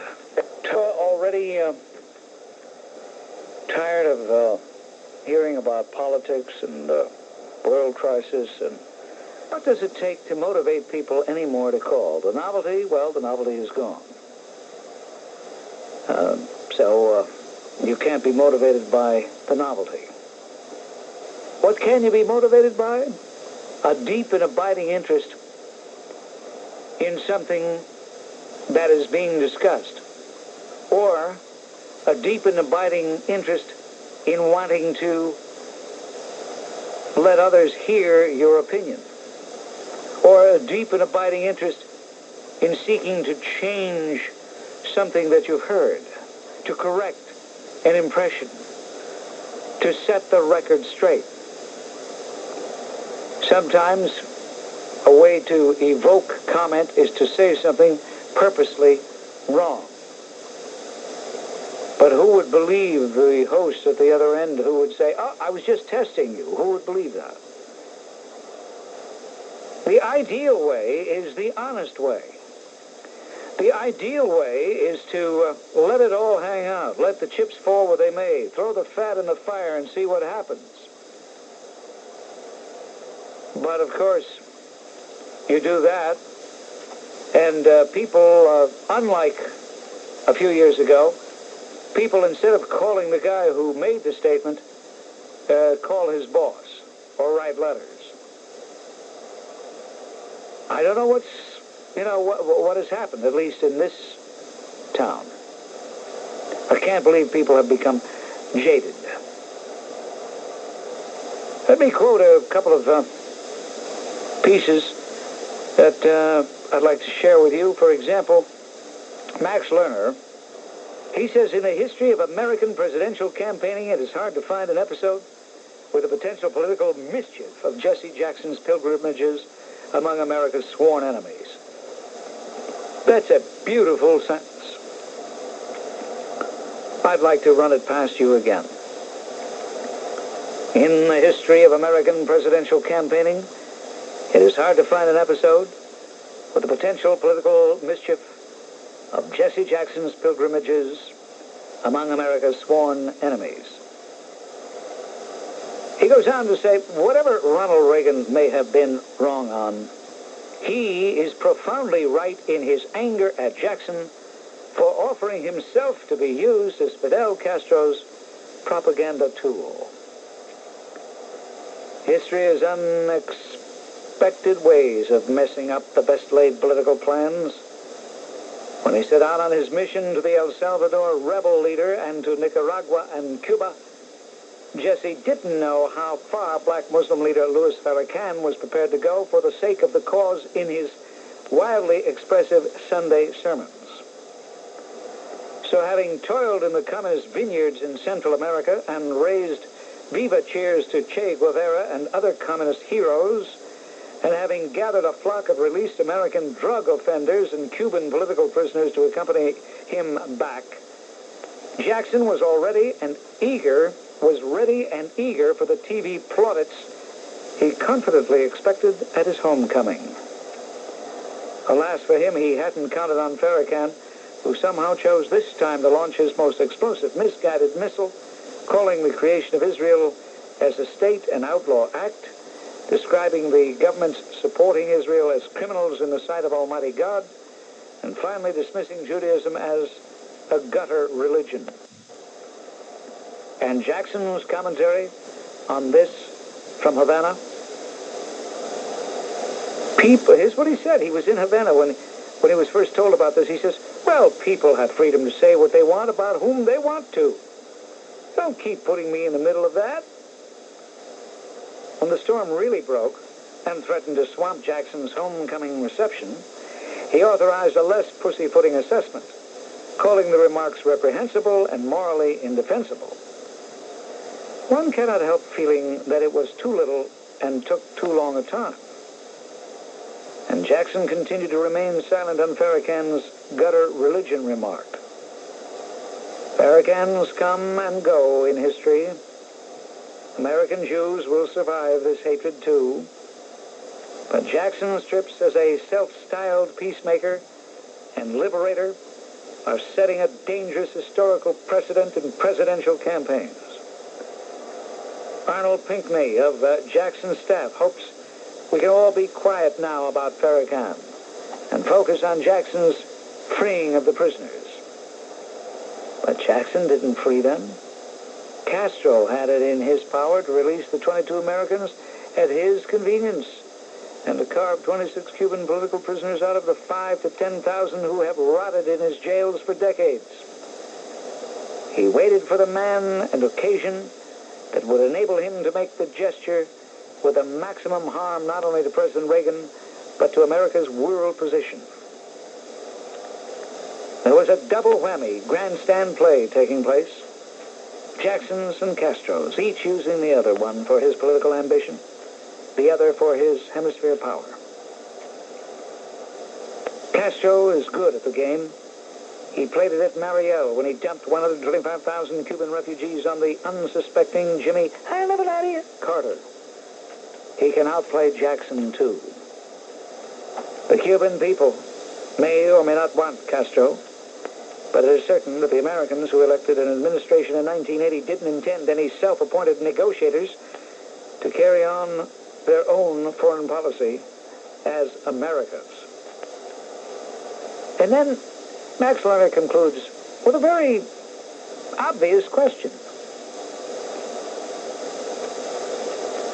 Speaker 9: Already tired of hearing about politics and world crisis and. What does it take to motivate people anymore to call? The novelty? Well, the novelty is gone. So you can't be motivated by the novelty. What can you be motivated by? A deep and abiding interest in something that is being discussed. Or a deep and abiding interest in wanting to let others hear your opinion. Or a deep and abiding interest in seeking to change something that you've heard, to correct an impression, to set the record straight. Sometimes a way to evoke comment is to say something purposely wrong. But who would believe the host at the other end who would say, "Oh, I was just testing you"? Who would believe that? The ideal way is the honest way. The ideal way is to let it all hang out. Let the chips fall where they may. Throw the fat in the fire and see what happens. But, of course, you do that, and people, unlike a few years ago, people, instead of calling the guy who made the statement, call his boss or write letters. I don't know what has happened, at least in this town. I can't believe people have become jaded. Let me quote a couple of pieces that I'd like to share with you. For example, Max Lerner, he says, in the history of American presidential campaigning, it is hard to find an episode with the potential political mischief of Jesse Jackson's pilgrimages among America's sworn enemies. That's a beautiful sentence. I'd like to run it past you again. In the history of American presidential campaigning, it is hard to find an episode with the potential political mischief of Jesse Jackson's pilgrimages among America's sworn enemies. He goes on to say, whatever Ronald Reagan may have been wrong on, he is profoundly right in his anger at Jackson for offering himself to be used as Fidel Castro's propaganda tool. History has unexpected ways of messing up the best-laid political plans. When he set out on his mission to the El Salvador rebel leader and to Nicaragua and Cuba, Jesse didn't know how far black Muslim leader Louis Farrakhan was prepared to go for the sake of the cause in his wildly expressive Sunday sermons. So having toiled in the communist vineyards in Central America and raised viva cheers to Che Guevara and other communist heroes, and having gathered a flock of released American drug offenders and Cuban political prisoners to accompany him back, Jackson was ready and eager for the TV plaudits he confidently expected at his homecoming. Alas for him, he hadn't counted on Farrakhan, who somehow chose this time to launch his most explosive misguided missile, calling the creation of Israel as a state an outlaw act, describing the governments supporting Israel as criminals in the sight of Almighty God, and finally dismissing Judaism as a gutter religion. And Jackson's commentary on this from Havana. Here's what he said. He was in Havana when he was first told about this. He says, well, people have freedom to say what they want about whom they want to. Don't keep putting me in the middle of that. When the storm really broke and threatened to swamp Jackson's homecoming reception, he authorized a less pussyfooting assessment, calling the remarks reprehensible and morally indefensible. One cannot help feeling that it was too little and took too long a time. And Jackson continued to remain silent on Farrakhan's gutter religion remark. Farrakhans come and go in history. American Jews will survive this hatred too. But Jackson's trips as a self-styled peacemaker and liberator are setting a dangerous historical precedent in presidential campaigns. Arnold Pinckney of Jackson's staff hopes we can all be quiet now about Farrakhan and focus on Jackson's freeing of the prisoners. But Jackson didn't free them. Castro had it in his power to release the 22 Americans at his convenience and to carve 26 Cuban political prisoners out of the 5,000 to 10,000 who have rotted in his jails for decades. He waited for the man and occasion that would enable him to make the gesture with the maximum harm not only to President Reagan, but to America's world position. There was a double whammy grandstand play taking place. Jacksons and Castros, each using the other one for his political ambition, the other for his hemisphere power. Castro is good at the game. He played it at Mariel when he dumped 125,000 Cuban refugees on the unsuspecting Jimmy, I'll never out of here, Carter. He can outplay Jackson, too. The Cuban people may or may not want Castro, but it is certain that the Americans who elected an administration in 1980 didn't intend any self-appointed negotiators to carry on their own foreign policy as Americans. And then Max Lerner concludes with a very obvious question.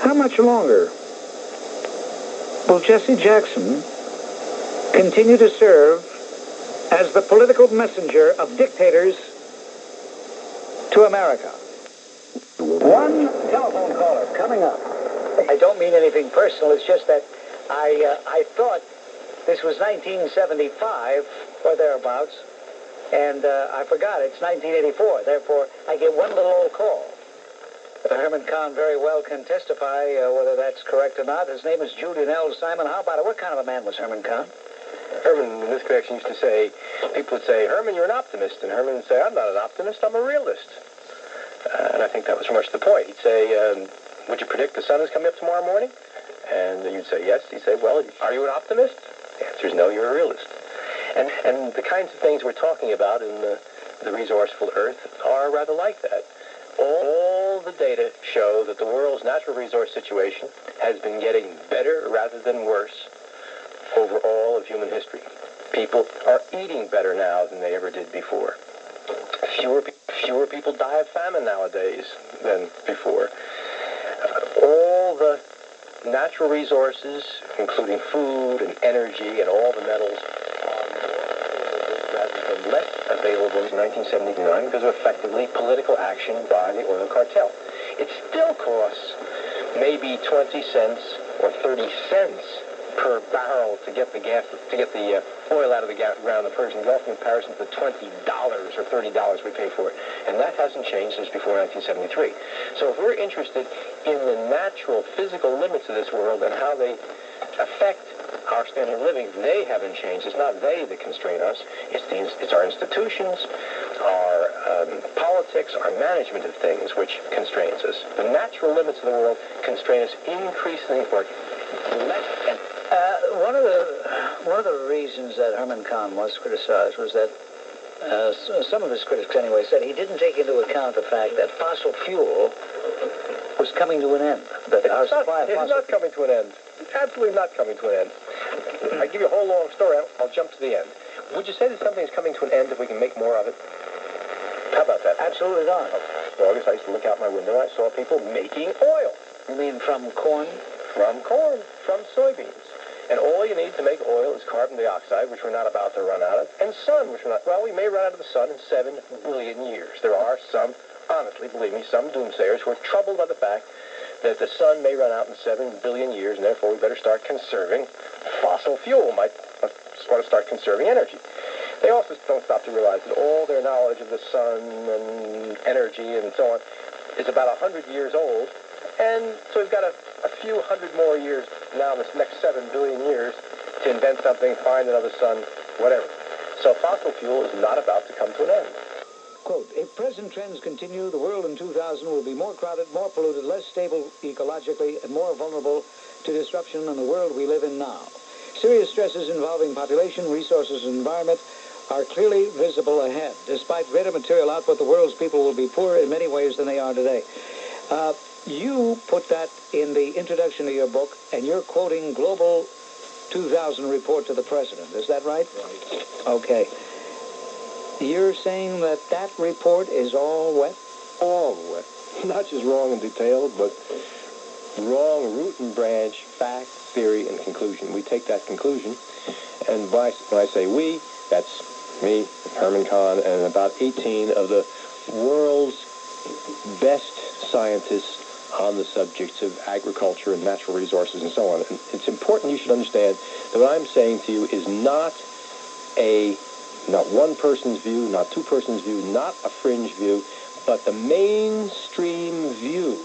Speaker 9: How much longer will Jesse Jackson continue to serve as the political messenger of dictators to America? One telephone caller coming up. I don't mean anything personal. It's just that I thought this was 1975 or thereabouts, and I forgot it's 1984. Therefore, I get one little old call. Herman Kahn very well can testify whether that's correct or not. His name is Julian L. Simon. How about it? What kind of a man was Herman Kahn?
Speaker 11: Herman, in this connection, used to say, people would say, Herman, you're an optimist. And Herman would say, I'm not an optimist, I'm a realist. And I think that was very much the point. He'd say, would you predict the sun is coming up tomorrow morning? And you'd say, yes. He'd say, well, are you an optimist? The answer is no, you're a realist. And the kinds of things we're talking about in the resourceful Earth are rather like that. All the data show that the world's natural resource situation has been getting better rather than worse over all of human history. People are eating better now than they ever did before. Fewer people die of famine nowadays than before. All the natural resources, including food and energy and all the metals, are more rather than less available in 1979 because of effectively political action by the oil cartel. It still costs maybe 20 cents or 30 cents per barrel to get the gas, to get the oil out of the ground in the Persian Gulf in comparison to the $20 or $30 we pay for it. And that hasn't changed since before 1973. So if we're interested in the natural physical limits of this world and how they affect our standard of living, they haven't changed. It's not they that constrain us. It's our institutions, our politics, our management of things which constrains us. The natural limits of the world constrain us increasingly for less and
Speaker 9: one of the reasons that Herman Kahn was criticized was that some of his critics anyway said he didn't take into account the fact that fossil fuel was coming to an end. That our supply of fossil
Speaker 11: not coming to an end. It's absolutely not coming to an end. I give you a whole long story. I'll jump to the end. Would you say that something is coming to an end if we can make more of it? How about that?
Speaker 9: Absolutely not.
Speaker 11: In August, I used to look out my window and I saw people making oil.
Speaker 9: You mean from corn?
Speaker 11: From corn, from soybeans. And all you need to make oil is carbon dioxide, which we're not about to run out of, and sun, which we're not. Well, we may run out of the sun in 7 billion years. There are some, honestly, believe me, some doomsayers who are troubled by the fact that the sun may run out in 7 billion years, and therefore we better start conserving fossil fuel. Might want to start conserving energy. They also don't stop to realize that all their knowledge of the sun and energy and so on is about 100 years old. And so we've got a few hundred more years now, this next 7 billion years, to invent something, find another sun, whatever. So fossil fuel is not about to come to an end.
Speaker 9: Quote, if present trends continue, the world in 2000 will be more crowded, more polluted, less stable ecologically, and more vulnerable to disruption than the world we live in now. Serious stresses involving population, resources, and environment are clearly visible ahead. Despite greater material output, the world's people will be poorer in many ways than they are today. You put that in the introduction of your book, and you're quoting Global 2000 report to the president. Is that right?
Speaker 11: Right.
Speaker 9: Okay. You're saying that that report is all wet?
Speaker 11: All wet. Not just wrong and detailed, but wrong root and branch, fact, theory, and conclusion. We take that conclusion, and when I say we, that's me, Herman Kahn, and about 18 of the world's best scientists on the subjects of agriculture and natural resources and so on. And it's important you should understand that what I'm saying to you is not one person's view, not two persons' view, not a fringe view, thought the mainstream view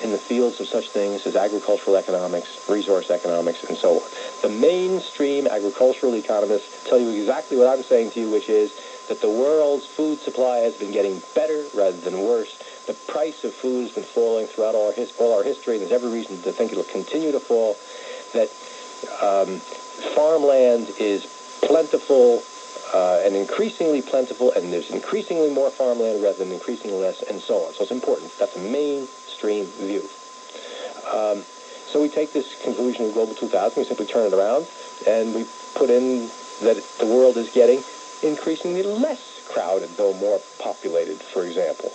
Speaker 11: in the fields of such things as agricultural economics, resource economics, and so on, the mainstream agricultural economists tell you exactly what I'm saying to you, which is that the world's food supply has been getting better rather than worse. The price of food has been falling throughout all our history, and there's every reason to think it'll continue to fall. That farmland is plentiful and increasingly plentiful, and there's increasingly more farmland rather than increasingly less, and so on. So it's important. That's a mainstream view. So we take this conclusion of Global 2000, we simply turn it around, and we put in that the world is getting increasingly less crowded, though more populated, for example.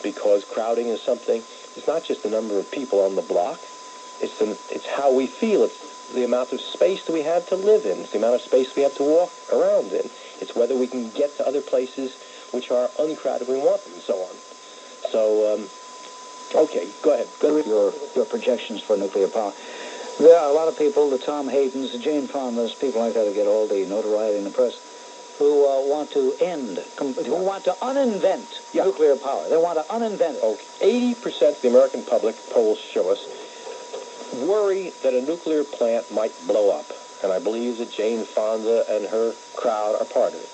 Speaker 11: Because crowding is something, it's not just the number of people on the block, it's how we feel, it's the amount of space that we have to live in, it's the amount of space we have to walk around in, it's whether we can get to other places which are uncrowded, we want them, and so on. So, okay, go ahead.
Speaker 9: Go with your projections for nuclear power. There are a lot of people, the Tom Haydens, the Jane Fondas, people like that who get all the notoriety in the press, who want to who want to uninvent nuclear power. They want to uninvent it.
Speaker 11: Okay. 80% of the American public, polls show us, worry that a nuclear plant might blow up. And I believe that Jane Fonda and her crowd are part of it.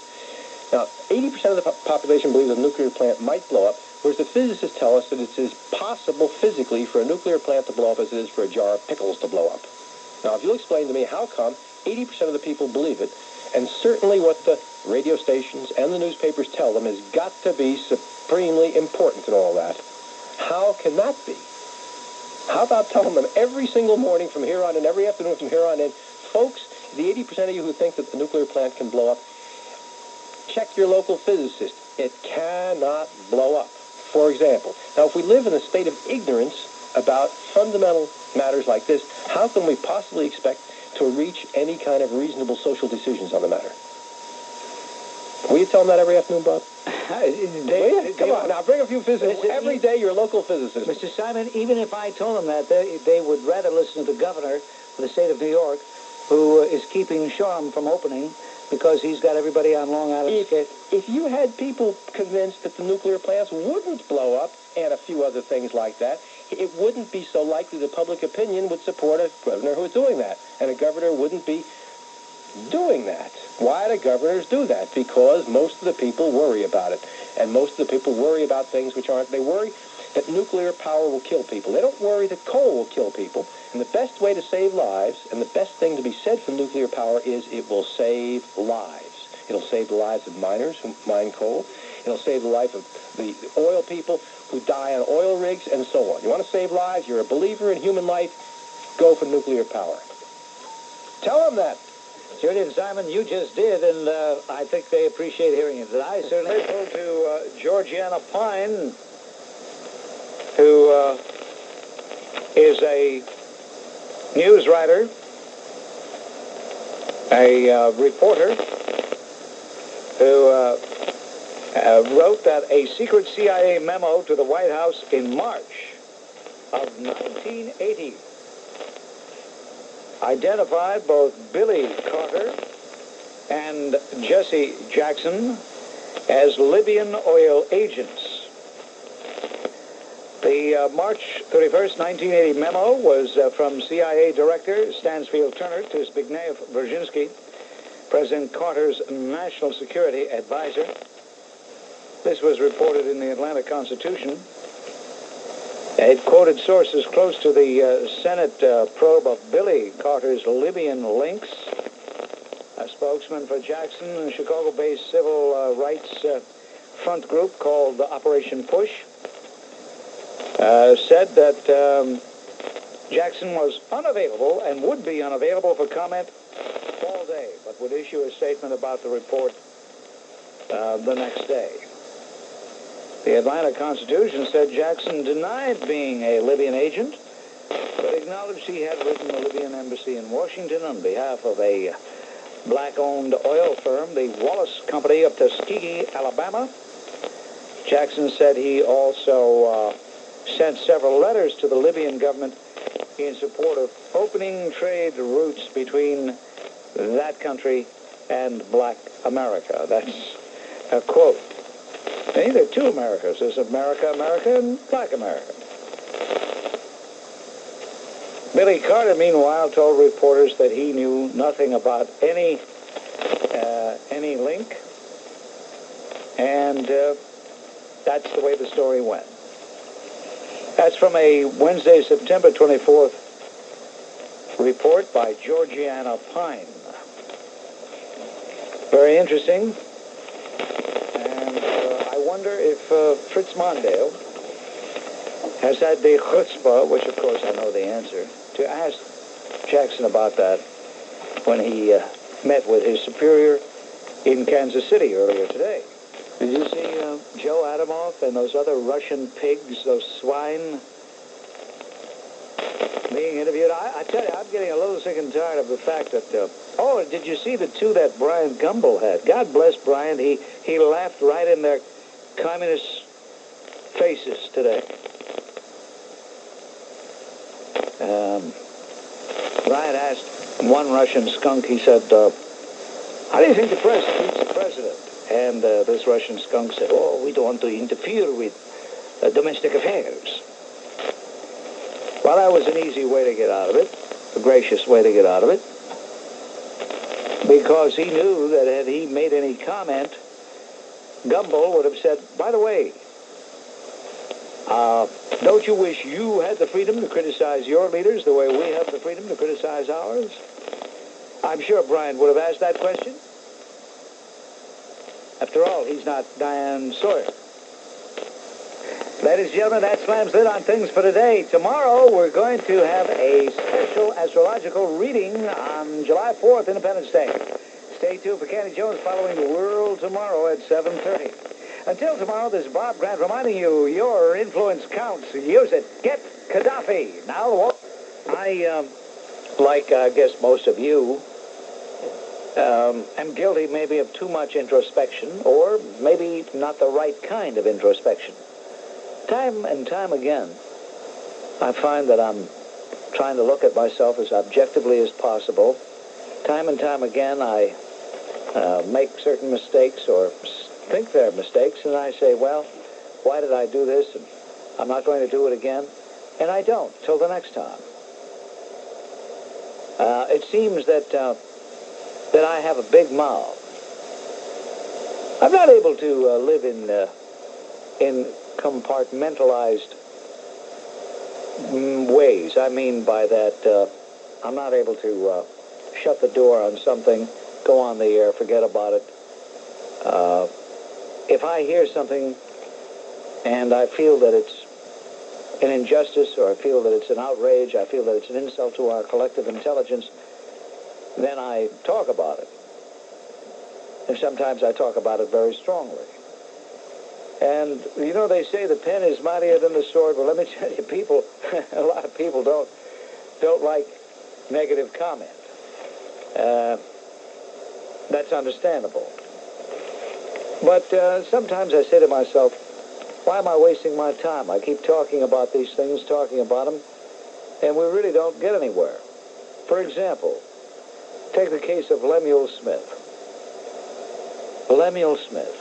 Speaker 11: Now, 80% of the population believes a nuclear plant might blow up, whereas the physicists tell us that it's as possible physically for a nuclear plant to blow up as it is for a jar of pickles to blow up. Now, if you'll explain to me how come 80% of the people believe it, and certainly what the radio stations and the newspapers tell them has got to be supremely important in all that. How can that be? How about telling them every single morning from here on in, every afternoon from here on in, folks, the 80% of you who think that the nuclear plant can blow up, check your local physicist. It cannot blow up. For example, now if we live in a state of ignorance about fundamental matters like this, how can we possibly expect to reach any kind of reasonable social decisions on the matter? Will you tell them that every afternoon, Bob? Come on, now bring a few physicists. Every day, your local physicist.
Speaker 9: Mr. Simon, even if I told them that, they would rather listen to the governor of the state of New York, who is keeping Shoreham from opening because he's got everybody on Long Island.
Speaker 11: If you had people convinced that the nuclear plants wouldn't blow up and a few other things like that, it wouldn't be so likely that public opinion would support a governor who is doing that. And a governor wouldn't be doing that. Why do governors do that? Because most of the people worry about it. And most of the people worry about things which aren't. They worry that nuclear power will kill people. They don't worry that coal will kill people. And the best way to save lives, and the best thing to be said for nuclear power is it will save lives. It'll save the lives of miners who mine coal. It'll save the life of the oil people who die on oil rigs, and so on. You want to save lives? You're a believer in human life? Go for nuclear power. Tell them that.
Speaker 9: Julian Simon, you just did, and I think they appreciate hearing it. And I certainly go to Georgiana Pine, who is a news writer, a reporter, who wrote that a secret CIA memo to the White House in March of 1980 identified both Billy Carter and Jesse Jackson as Libyan oil agents. The March 31st, 1980 memo was from CIA Director Stansfield Turner to Zbigniew Brzezinski, President Carter's national security advisor. This was reported in the Atlanta Constitution. It quoted sources close to the Senate probe of Billy Carter's Libyan links. A spokesman for Jackson, a Chicago-based civil rights front group called Operation Push, said that Jackson was unavailable and would be unavailable for comment all day, but would issue a statement about the report the next day. The Atlanta Constitution said Jackson denied being a Libyan agent, but acknowledged he had written the Libyan embassy in Washington on behalf of a black-owned oil firm, the Wallace Company of Tuskegee, Alabama. Jackson said he also sent several letters to the Libyan government in support of opening trade routes between that country and black America. That's a quote. Hey, there are two Americas. There's America, and Black America. Billy Carter, meanwhile, told reporters that he knew nothing about any link, and that's the way the story went. That's from a Wednesday, September 24th report by Georgiana Pine. Very interesting. And I wonder if Fritz Mondale has had the chutzpah, which of course I know the answer, to ask Jackson about that when he met with his superior in Kansas City earlier today. Did you see Joe Adamoff and those other Russian pigs, those swine, being interviewed? I tell you, I'm getting a little sick and tired of the fact that, oh, did you see the two that Brian Gumbel had? God bless Brian. He laughed right in their communist faces today. Brian asked one Russian skunk, he said, how do you think the press treats the president? And this Russian skunk said, oh, we don't want to interfere with domestic affairs. Well, that was an easy way to get out of it, a gracious way to get out of it, because he knew that had he made any comment, Gumbel would have said, by the way, don't you wish you had the freedom to criticize your leaders the way we have the freedom to criticize ours? I'm sure Brian would have asked that question. After all, he's not Diane Sawyer. Ladies and gentlemen, that slams it on things for today. Tomorrow, we're going to have a special astrological reading on July 4th, Independence Day. Stay tuned for Candy Jones following the world tomorrow at 7:30. Until tomorrow, this is Bob Grant reminding you, your influence counts. Use it. Get Gaddafi. Now, I, like I guess most of you, am guilty maybe of too much introspection, or maybe not the right kind of introspection. Time and time again, I find that I'm trying to look at myself as objectively as possible. Time and time again, I make certain mistakes or think they're mistakes, and I say, well, why did I do this? And I'm not going to do it again. And I don't, till the next time. It seems that I have a big mouth. I'm not able to live in compartmentalized ways. I mean by that, I'm not able to shut the door on something, go on the air, forget about it. If I hear something and I feel that it's an injustice, or I feel that it's an outrage, I feel that it's an insult to our collective intelligence, then I talk about it. And sometimes I talk about it very strongly. And, you know, they say the pen is mightier than the sword. Well, let me tell you, people, a lot of people don't like negative comment. That's understandable. But sometimes I say to myself, why am I wasting my time? I keep talking about these things, talking about them, and we really don't get anywhere. For example, take the case of Lemuel Smith. Lemuel Smith.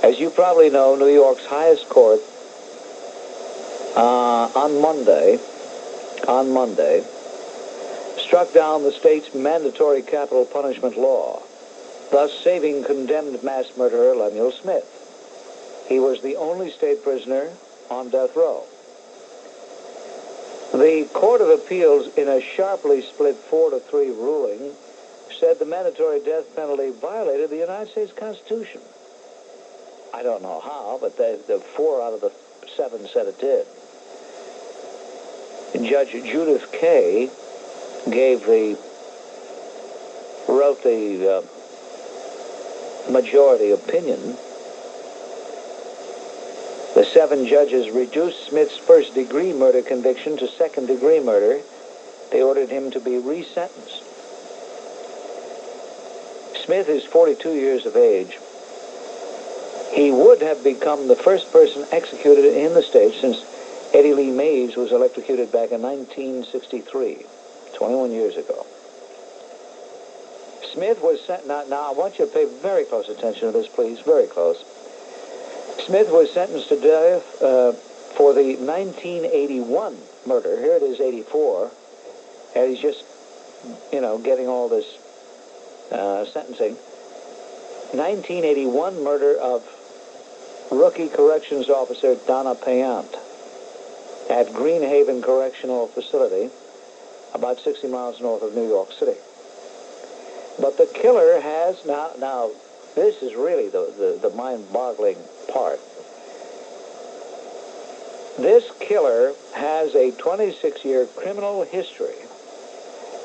Speaker 9: As you probably know, New York's highest court on Monday, struck down the state's mandatory capital punishment law, thus saving condemned mass murderer Lemuel Smith. He was the only state prisoner on death row. The Court of Appeals, in a sharply split 4-3 ruling, said the mandatory death penalty violated the United States Constitution. I don't know how, but the 4 out of the 7 said it did. Judge Judith Kaye wrote the majority opinion. The 7 judges reduced Smith's first-degree murder conviction to second-degree murder. They ordered him to be resentenced. Smith is 42 years of age. He would have become the first person executed in the state since Eddie Lee Mays was electrocuted back in 1963, 21 years ago. Smith was sent. Now, I want you to pay very close attention to this, please. Very close. Smith was sentenced to death for the 1981 murder. Here it is, 84. And he's just, getting all this sentencing. 1981 murder of rookie corrections officer Donna Payant at Greenhaven Correctional Facility, about 60 miles north of New York City. But the killer has, now this is really the mind-boggling part. This killer has a 26-year criminal history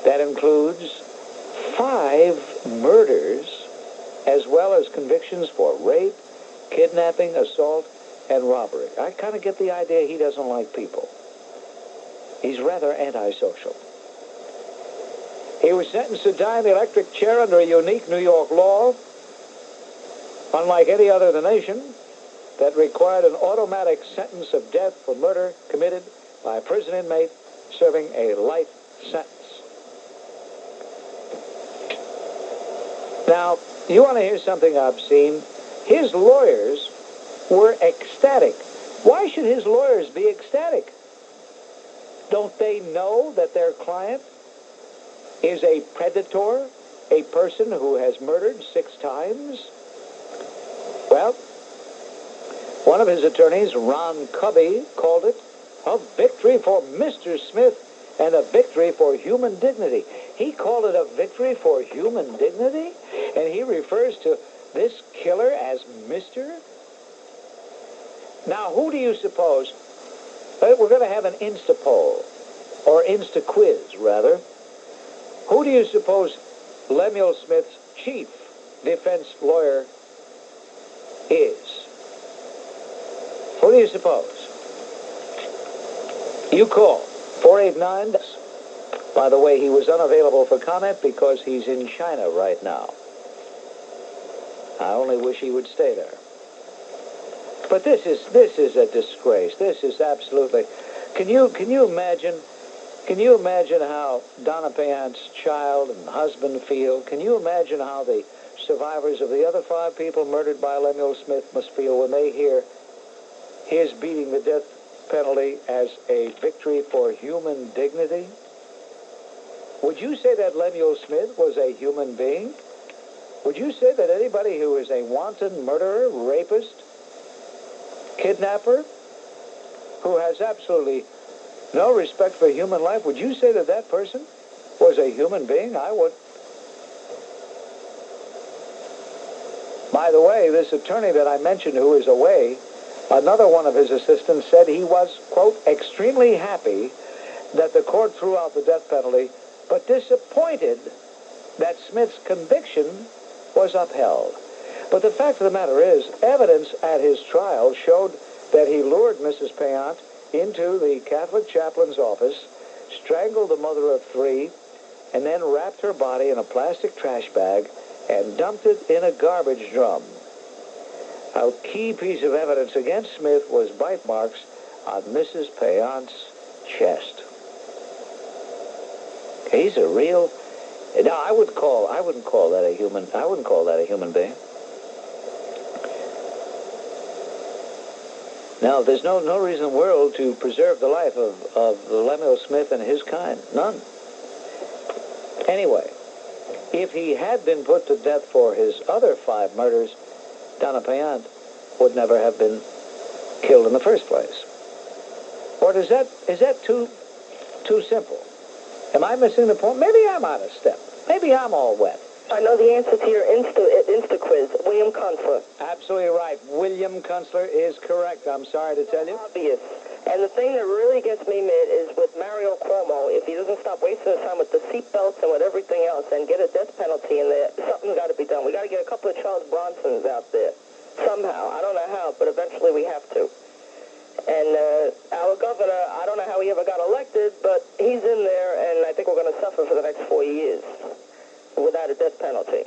Speaker 9: that includes 5 murders, as well as convictions for rape, kidnapping, assault, and robbery. I kind of get the idea he doesn't like people. He's rather antisocial. He was sentenced to die in the electric chair under a unique New York law, unlike any other in the nation, that required an automatic sentence of death for murder committed by a prison inmate serving a life sentence. Now, you want to hear something obscene? His lawyers were ecstatic. Why should his lawyers be ecstatic? Don't they know that their client is a predator, a person who has murdered 6 times? Well, one of his attorneys, Ron Cubby, called it a victory for Mr. Smith and a victory for human dignity. He called it a victory for human dignity, and he refers to this killer as Mr. Now, who do you suppose? We're going to have an Insta poll, or Insta quiz, rather. Who do you suppose Lemuel Smith's chief defense lawyer is? Who do you suppose? You call 489. By the way, he was unavailable for comment because he's in China right now. I only wish he would stay there. But this is a disgrace. This is absolutely. Can you imagine? Can you imagine how Donna Payant's child and husband feel? Can you imagine how the survivors of the other 5 people murdered by Lemuel Smith must feel when they hear his beating the death penalty as a victory for human dignity? Would you say that Lemuel Smith was a human being? Would you say that anybody who is a wanton murderer, rapist, kidnapper, who has absolutely no respect for human life, would you say that that person was a human being? I would. By the way, this attorney that I mentioned who is away, another one of his assistants said he was, quote, extremely happy that the court threw out the death penalty, but disappointed that Smith's conviction was upheld. But the fact of the matter is, evidence at his trial showed that he lured Mrs. Payant into the Catholic chaplain's office, strangled the mother of 3, and then wrapped her body in a plastic trash bag and dumped it in a garbage drum. A key piece of evidence against Smith was bite marks on Mrs. Payant's chest. He's a real. Now, I wouldn't call that a human being. Now, there's no reason in the world to preserve the life of Lemuel Smith and his kind. None. Anyway, if he had been put to death for his other 5 murders, Donna Payant would never have been killed in the first place. Or is that too simple? Am I missing the point? Maybe I'm out of step. Maybe I'm all wet.
Speaker 6: I know the answer to your Insta quiz, William Kunstler.
Speaker 9: Absolutely right. William Kunstler is correct. I'm sorry to tell you.
Speaker 6: Obvious. And the thing that really gets me mad is with Mario Cuomo, if he doesn't stop wasting his time with the seatbelts and with everything else and get a death penalty in there, something's got to be done. We got to get a couple of Charles Bronsons out there. Somehow. I don't know how, but eventually we have to. And our governor, I don't know how he ever got elected, but he's in there, and I think we're going to suffer for the next 4 years without a death penalty.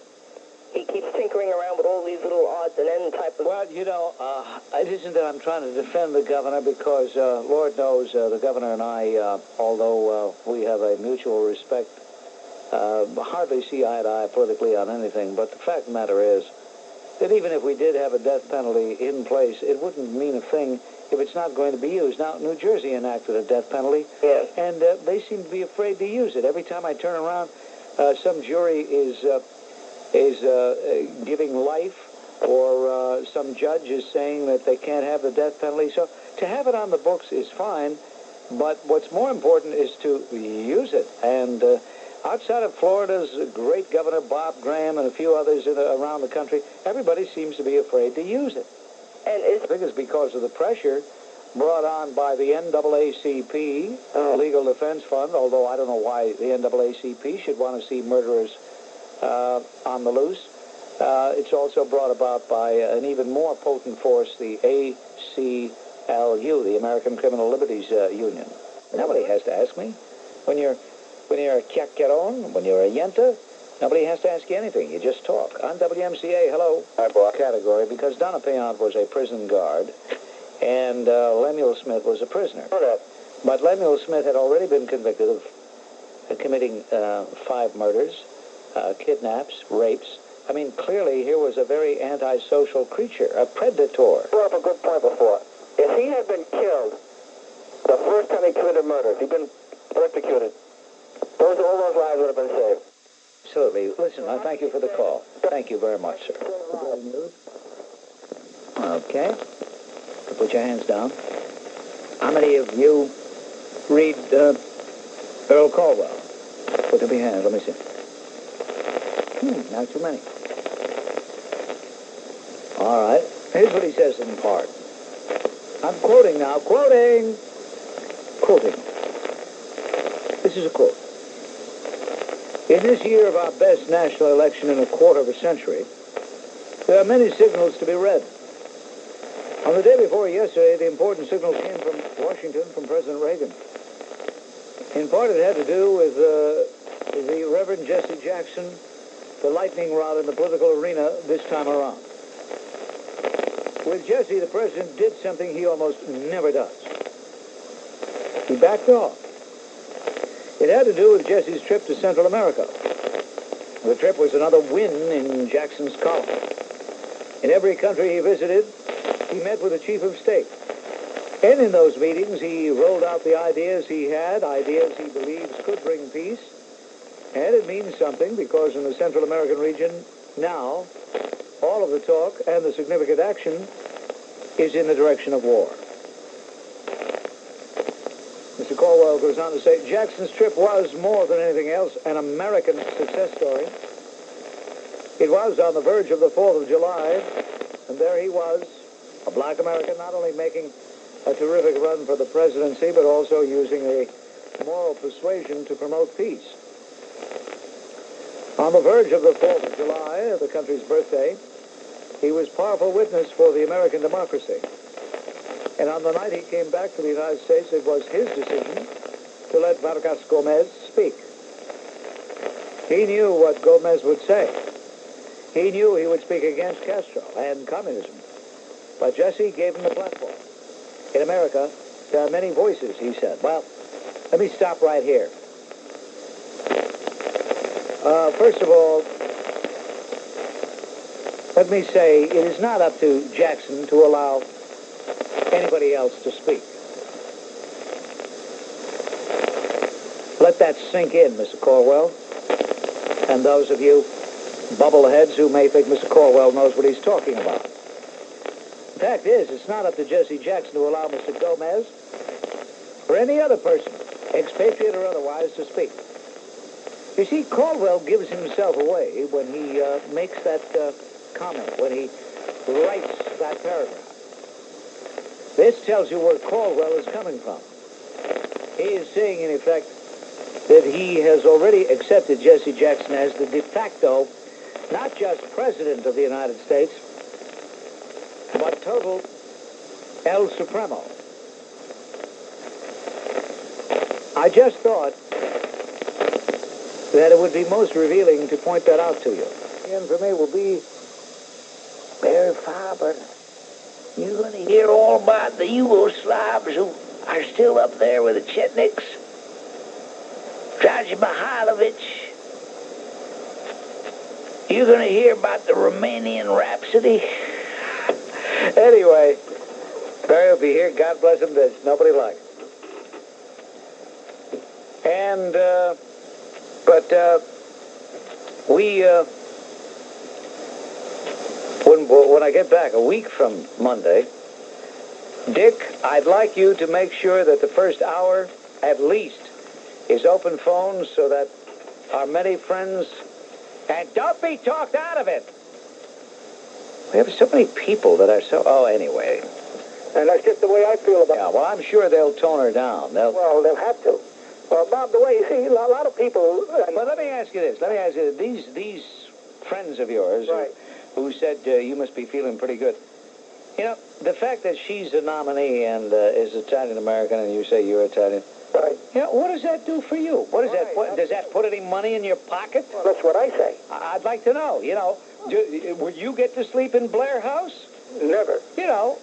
Speaker 6: He keeps tinkering around with all these little odds and ends type of...
Speaker 9: Well, it isn't that I'm trying to defend the governor because, Lord knows, the governor and I, although we have a mutual respect hardly see eye to eye politically on anything, but the fact of the matter is that even if we did have a death penalty in place, it wouldn't mean a thing if it's not going to be used. Now, New Jersey enacted a death penalty,
Speaker 2: Yes.
Speaker 9: and they seem to be afraid to use it. Every time I turn around, some jury is giving life, or some judge is saying that they can't have the death penalty. So to have it on the books is fine, but what's more important is to use it. And outside of Florida's great governor, Bob Graham, and a few others around the country, everybody seems to be afraid to use it.
Speaker 2: And
Speaker 9: I think it's because of the pressure brought on by the NAACP, Legal Defense Fund, although I don't know why the NAACP should want to see murderers on the loose. It's also brought about by an even more potent force, the ACLU, the American Criminal Liberties Union. Nobody has to ask me. When you're a Chiacchierone, when you're a Yenta, nobody has to ask you anything. You just talk. On WMCA, hello.
Speaker 2: Hi, Bob.
Speaker 9: Category, because Donna Payan was a prison guard, and Lemuel Smith was a prisoner. But Lemuel Smith had already been convicted of committing 5 murders, kidnaps, rapes. I mean, clearly here was a very antisocial creature, a predator.
Speaker 2: You brought up a good point before. If he had been killed the first time he committed murder, if he'd been electrocuted, all those lives would have been saved.
Speaker 9: Absolutely. Listen, I thank you for the call. Thank you very much, sir. Okay. Put your hands down. How many of you read Earl Caldwell? Put up your hands. Let me see. Not too many. All right. Here's what he says in part. I'm quoting now. Quoting. This is a quote. In this year of our best national election in a quarter of a century, there are many signals to be read. On the day before yesterday, the important signal came from Washington, from President Reagan. In part, it had to do with the Reverend Jesse Jackson, the lightning rod in the political arena this time around. With Jesse, the president did something he almost never does. He backed off. It had to do with Jesse's trip to Central America. The trip was another win in Jackson's column. In every country he visited, he met with the chief of state. And in those meetings, he rolled out the ideas he had, ideas he believes could bring peace. And it means something because in the Central American region, now, all of the talk and the significant action is in the direction of war. Mr. Caldwell goes on to say, Jackson's trip was, more than anything else, an American success story. It was on the verge of the 4th of July, and there he was, a black American, not only making a terrific run for the presidency, but also using a moral persuasion to promote peace. On the verge of the 4th of July, the country's birthday, he was powerful witness for the American democracy. And on the night he came back to the United States, it was his decision to let Vargas Gomez speak. He knew what Gomez would say. He knew he would speak against Castro and communism. But Jesse gave him the platform. In America, there are many voices, he said. Well, let me stop right here. First of all, let me say it is not up to Jackson to allow anybody else to speak. Let that sink in, Mr. Caldwell. And those of you bubbleheads who may think Mr. Caldwell knows what he's talking about. The fact is, it's not up to Jesse Jackson to allow Mr. Gomez or any other person, expatriate or otherwise, to speak. You see, Caldwell gives himself away when he makes that comment, when he writes that paragraph. This tells you where Caldwell is coming from. He is saying, in effect, that he has already accepted Jesse Jackson as the de facto, not just president of the United States, but total El Supremo. I just thought that it would be most revealing to point that out to you. And for me will be Barry Farber. You're going to hear all about the Yugoslavs who are still up there with the Chetniks. Draži Mihailovic, You gonna hear about the Romanian Rhapsody? Anyway, Barry will be here. God bless him. There's nobody like him. And, when I get back a week from Monday, Dick, I'd like you to make sure that the first hour, at least, is open phones so that our many friends, and don't be talked out of it. We have so many people that are so, anyway.
Speaker 2: And that's just the way I feel about it.
Speaker 9: Yeah, well, I'm sure they'll tone her down.
Speaker 2: Well, they'll have to. Well, Bob, the way you see, a lot of people...
Speaker 9: But let me ask you this. These friends of yours who said you must be feeling pretty good. You know, the fact that she's a nominee and is Italian-American and you say you're Italian,
Speaker 2: right?
Speaker 9: You know, what does that do for you? What does does that put any money in your pocket?
Speaker 2: Well, that's what I say.
Speaker 9: I'd like to know, you know, would you get to sleep in Blair House?
Speaker 2: Never.
Speaker 9: You know,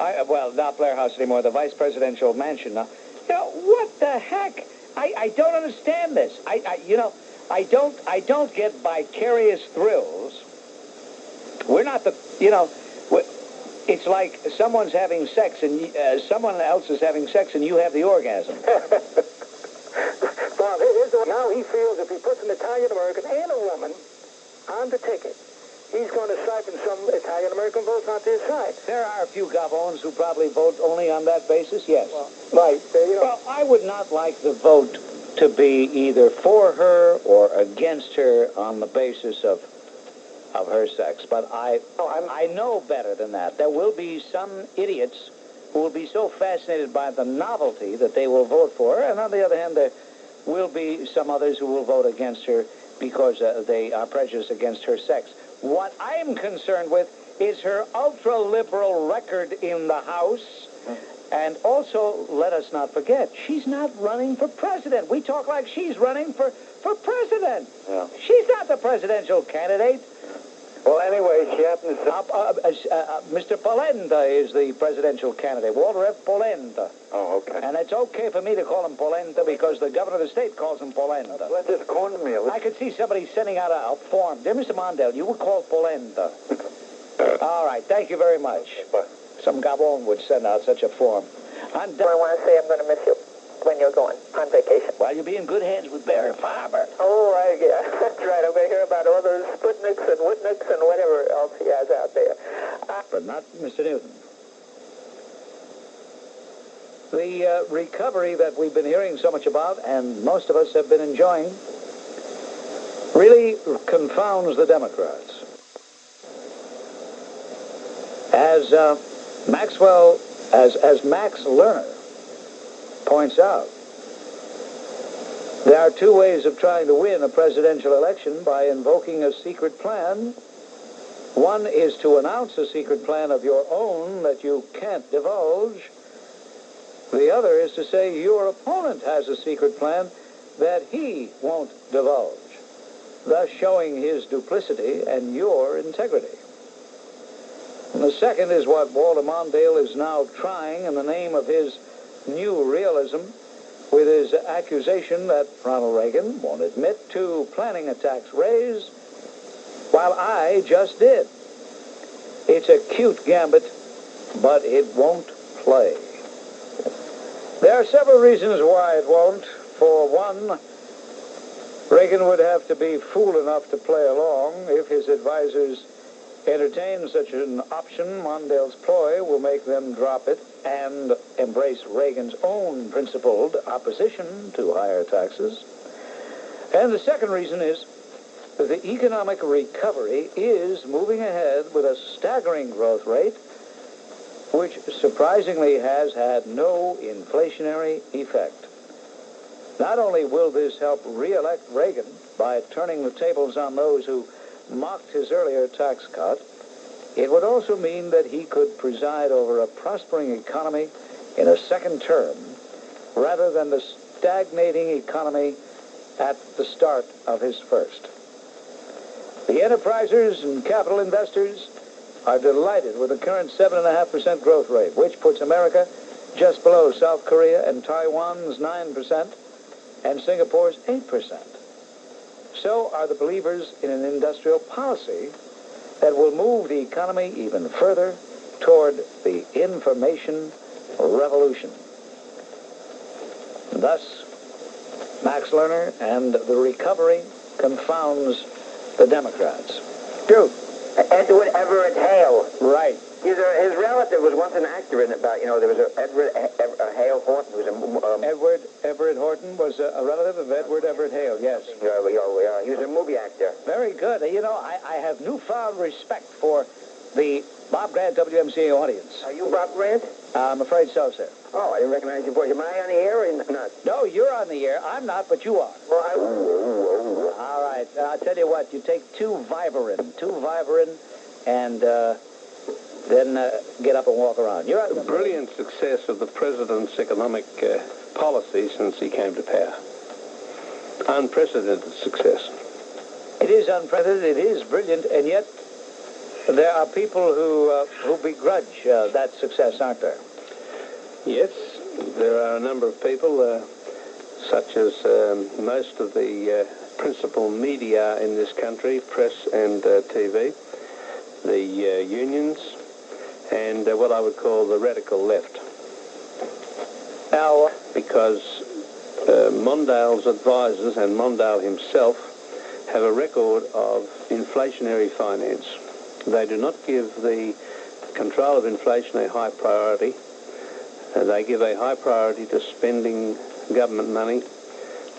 Speaker 9: well, not Blair House anymore, the vice presidential mansion now. You know, what the heck? I don't understand this. I don't get vicarious thrills. We're not the, you know, it's like someone's having sex and someone else is having sex and you have the orgasm.
Speaker 2: Bob, now he feels if he puts an Italian-American and a woman on the ticket, he's going to siphon some Italian-American votes onto his side.
Speaker 9: There are a few Gabons who probably vote only on that basis, yes.
Speaker 2: Well, right.
Speaker 9: Well, I would not like the vote to be either for her or against her on the basis of her sex. But I know better than that. There will be some idiots who will be so fascinated by the novelty that they will vote for her, and on the other hand, there will be some others who will vote against her because they are prejudiced against her sex. What I'm concerned with is her ultra-liberal record in the House. And also, let us not forget, she's not running for president. We talk like she's running for president.
Speaker 2: Yeah.
Speaker 9: She's not the presidential candidate.
Speaker 2: Well, anyway, she happens to...
Speaker 9: Mr. Polenta is the presidential candidate, Walter F. Polenta.
Speaker 2: Oh, okay.
Speaker 9: And it's okay for me to call him Polenta because the governor of the state calls him Polenta.
Speaker 2: Let's just cornmeal.
Speaker 9: I could see somebody sending out a form. Dear Mr. Mondale, you would call Polenta. All right, thank you very much.
Speaker 2: Bye.
Speaker 9: Some Gabon would send out such a form.
Speaker 6: I want to say I'm going to miss you when you're going on vacation.
Speaker 9: Well, you'll be in good hands with Barry Farber.
Speaker 6: Oh, yeah, that's right. I'm going to hear about all those Sputniks and Woodnicks and whatever else he has out there.
Speaker 9: But not Mr. Newton. The recovery that we've been hearing so much about, and most of us have been enjoying, really confounds the Democrats. As Max Lerner points out, there are two ways of trying to win a presidential election by invoking a secret plan. One is to announce a secret plan of your own that you can't divulge. The other is to say your opponent has a secret plan that he won't divulge, thus showing his duplicity and your integrity. And the second is what Walter Mondale is now trying in the name of his new realism with his accusation that Ronald Reagan won't admit to planning a tax raise, while I just did. It's a cute gambit, but it won't play. There are several reasons why it won't. For one, Reagan would have to be fool enough to play along. If his advisors entertain such an option, Mondale's ploy will make them drop it and embrace Reagan's own principled opposition to higher taxes. And the second reason is that the economic recovery is moving ahead with a staggering growth rate, which surprisingly has had no inflationary effect. Not only will this help re-elect Reagan by turning the tables on those who mocked his earlier tax cut, it would also mean that he could preside over a prospering economy in a second term rather than the stagnating economy at the start of his first. The enterprisers and capital investors are delighted with the current 7.5% growth rate, which puts America just below South Korea and Taiwan's 9% and Singapore's 8%. so are the believers in an industrial policy that will move the economy even further toward the information revolution. Thus, Max Lerner and the recovery confounds the Democrats.
Speaker 2: Dude, Edward Everett Hale.
Speaker 9: Right.
Speaker 2: His relative was once an actor in about, there was a Edward Hale Horton, who was
Speaker 9: Edward Everett Horton was a relative of Edward Everett Hale, yes.
Speaker 2: he was a movie actor.
Speaker 9: Very good. I have newfound respect for the Bob Grant WMCA audience.
Speaker 2: Are you Bob Grant?
Speaker 9: I'm afraid so, sir.
Speaker 2: Oh, I didn't recognize your voice. Am I on the air or not?
Speaker 9: No, you're on the air. I'm not, but you are.
Speaker 2: Well,
Speaker 9: All right. I'll tell you what. You take two Vivarin, and then get up and walk around. You're
Speaker 12: The brilliant success of the president's economic policy since he came to power. Unprecedented success.
Speaker 9: It is unprecedented. It is brilliant, and yet there are people who begrudge that success, aren't there?
Speaker 12: Yes, there are a number of people, such as most of the principal media in this country, press and TV, the unions, and what I would call the radical left.
Speaker 9: Now,
Speaker 12: because Mondale's advisors and Mondale himself have a record of inflationary finance. They do not give the control of inflation a high priority. They give a high priority to spending government money,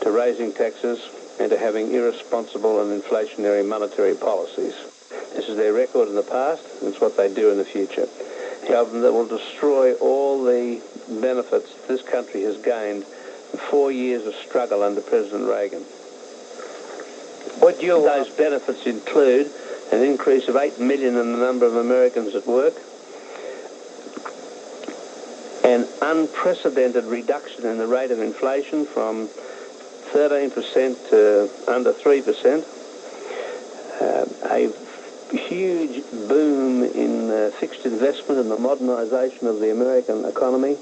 Speaker 12: to raising taxes, and to having irresponsible and inflationary monetary policies. This is their record in the past, and it's what they do in the future. A government that will destroy all the benefits this country has gained in 4 years of struggle under President Reagan. Those benefits include an increase of 8 million in the number of Americans at work, an unprecedented reduction in the rate of inflation from 13% to under 3%, a huge boom in fixed investment in the modernisation of the American economy,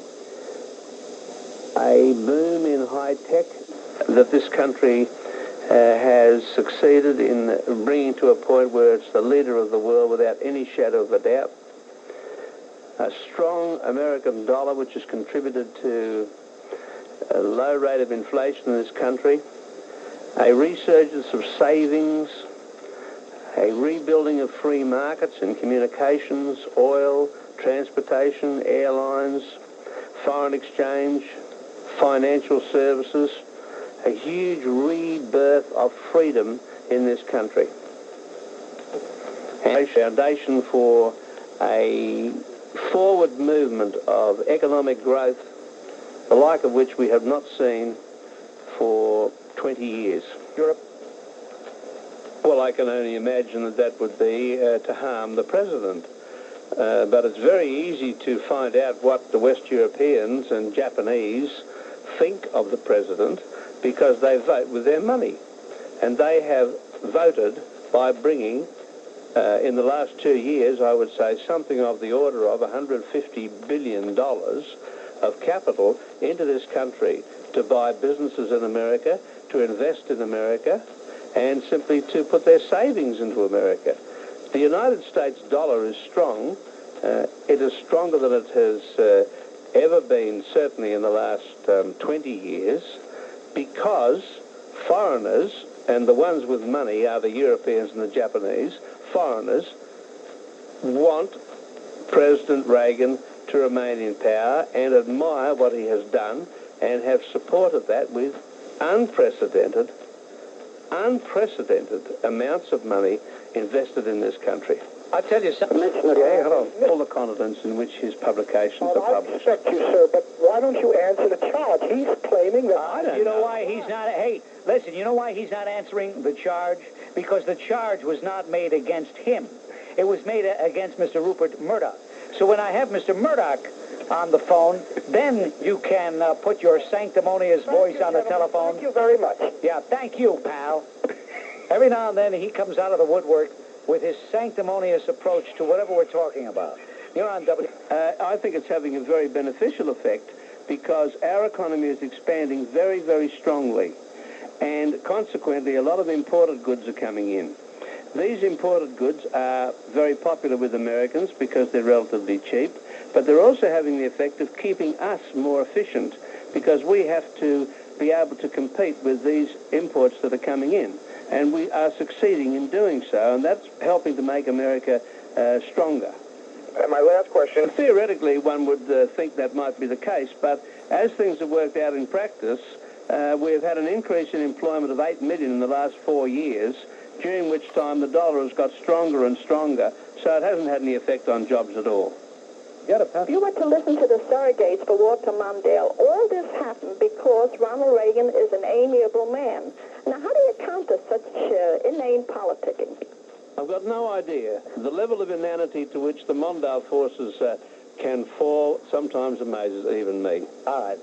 Speaker 12: a boom in high tech that this country has succeeded in bringing to a point where it's the leader of the world without any shadow of a doubt. A strong American dollar, which has contributed to a low rate of inflation in this country, a resurgence of savings, a rebuilding of free markets in communications, oil, transportation, airlines, foreign exchange, financial services, a huge rebirth of freedom in this country. And a foundation for a forward movement of economic growth, the like of which we have not seen for 20 years.
Speaker 9: Europe.
Speaker 12: Well, I can only imagine that would be to harm the president. But it's very easy to find out what the West Europeans and Japanese think of the president, because they vote with their money. And they have voted by bringing, in the last 2 years, I would say something of the order of $150 billion of capital into this country to buy businesses in America, to invest in America, and simply to put their savings into America. The United States dollar is strong. It is stronger than it has ever been, certainly in the last 20 years, because foreigners, and the ones with money are the Europeans and the Japanese, foreigners want President Reagan to remain in power and admire what he has done and have supported that with unprecedented amounts of money invested in this country.
Speaker 9: I'll tell you something.
Speaker 12: All the continents in which his publications are published.
Speaker 2: I respect you, sir, but why don't you answer the charge? He's claiming that...
Speaker 9: You know why he's not... Hey, listen, you know why he's not answering the charge? Because the charge was not made against him. It was made against Mr. Rupert Murdoch. So when I have Mr. Murdoch on the phone, then you can put your sanctimonious voice on the telephone.
Speaker 2: Thank you very much.
Speaker 9: Yeah, thank you, pal. Every now and then he comes out of the woodwork with his sanctimonious approach to whatever we're talking about. You're on W.
Speaker 12: I think it's having a very beneficial effect because our economy is expanding very, very strongly. and consequently a lot of imported goods are coming in. These imported goods are very popular with Americans because they're relatively cheap, but they're also having the effect of keeping us more efficient because we have to be able to compete with these imports that are coming in. And we are succeeding in doing so, and that's helping to make America stronger.
Speaker 13: And my last question.
Speaker 12: Theoretically, one would think that might be the case, but as things have worked out in practice, we've had an increase in employment of 8 million in the last 4 years, during which time the dollar has got stronger and stronger, so it hasn't had any effect on jobs at all.
Speaker 4: If you were to listen to the surrogates for Walter Mondale, all this happened because Ronald Reagan is an amiable man. Now, how do you counter such inane politicking?
Speaker 12: I've got no idea. The level of inanity to which the Mondale forces can fall sometimes amazes even me.
Speaker 1: All right.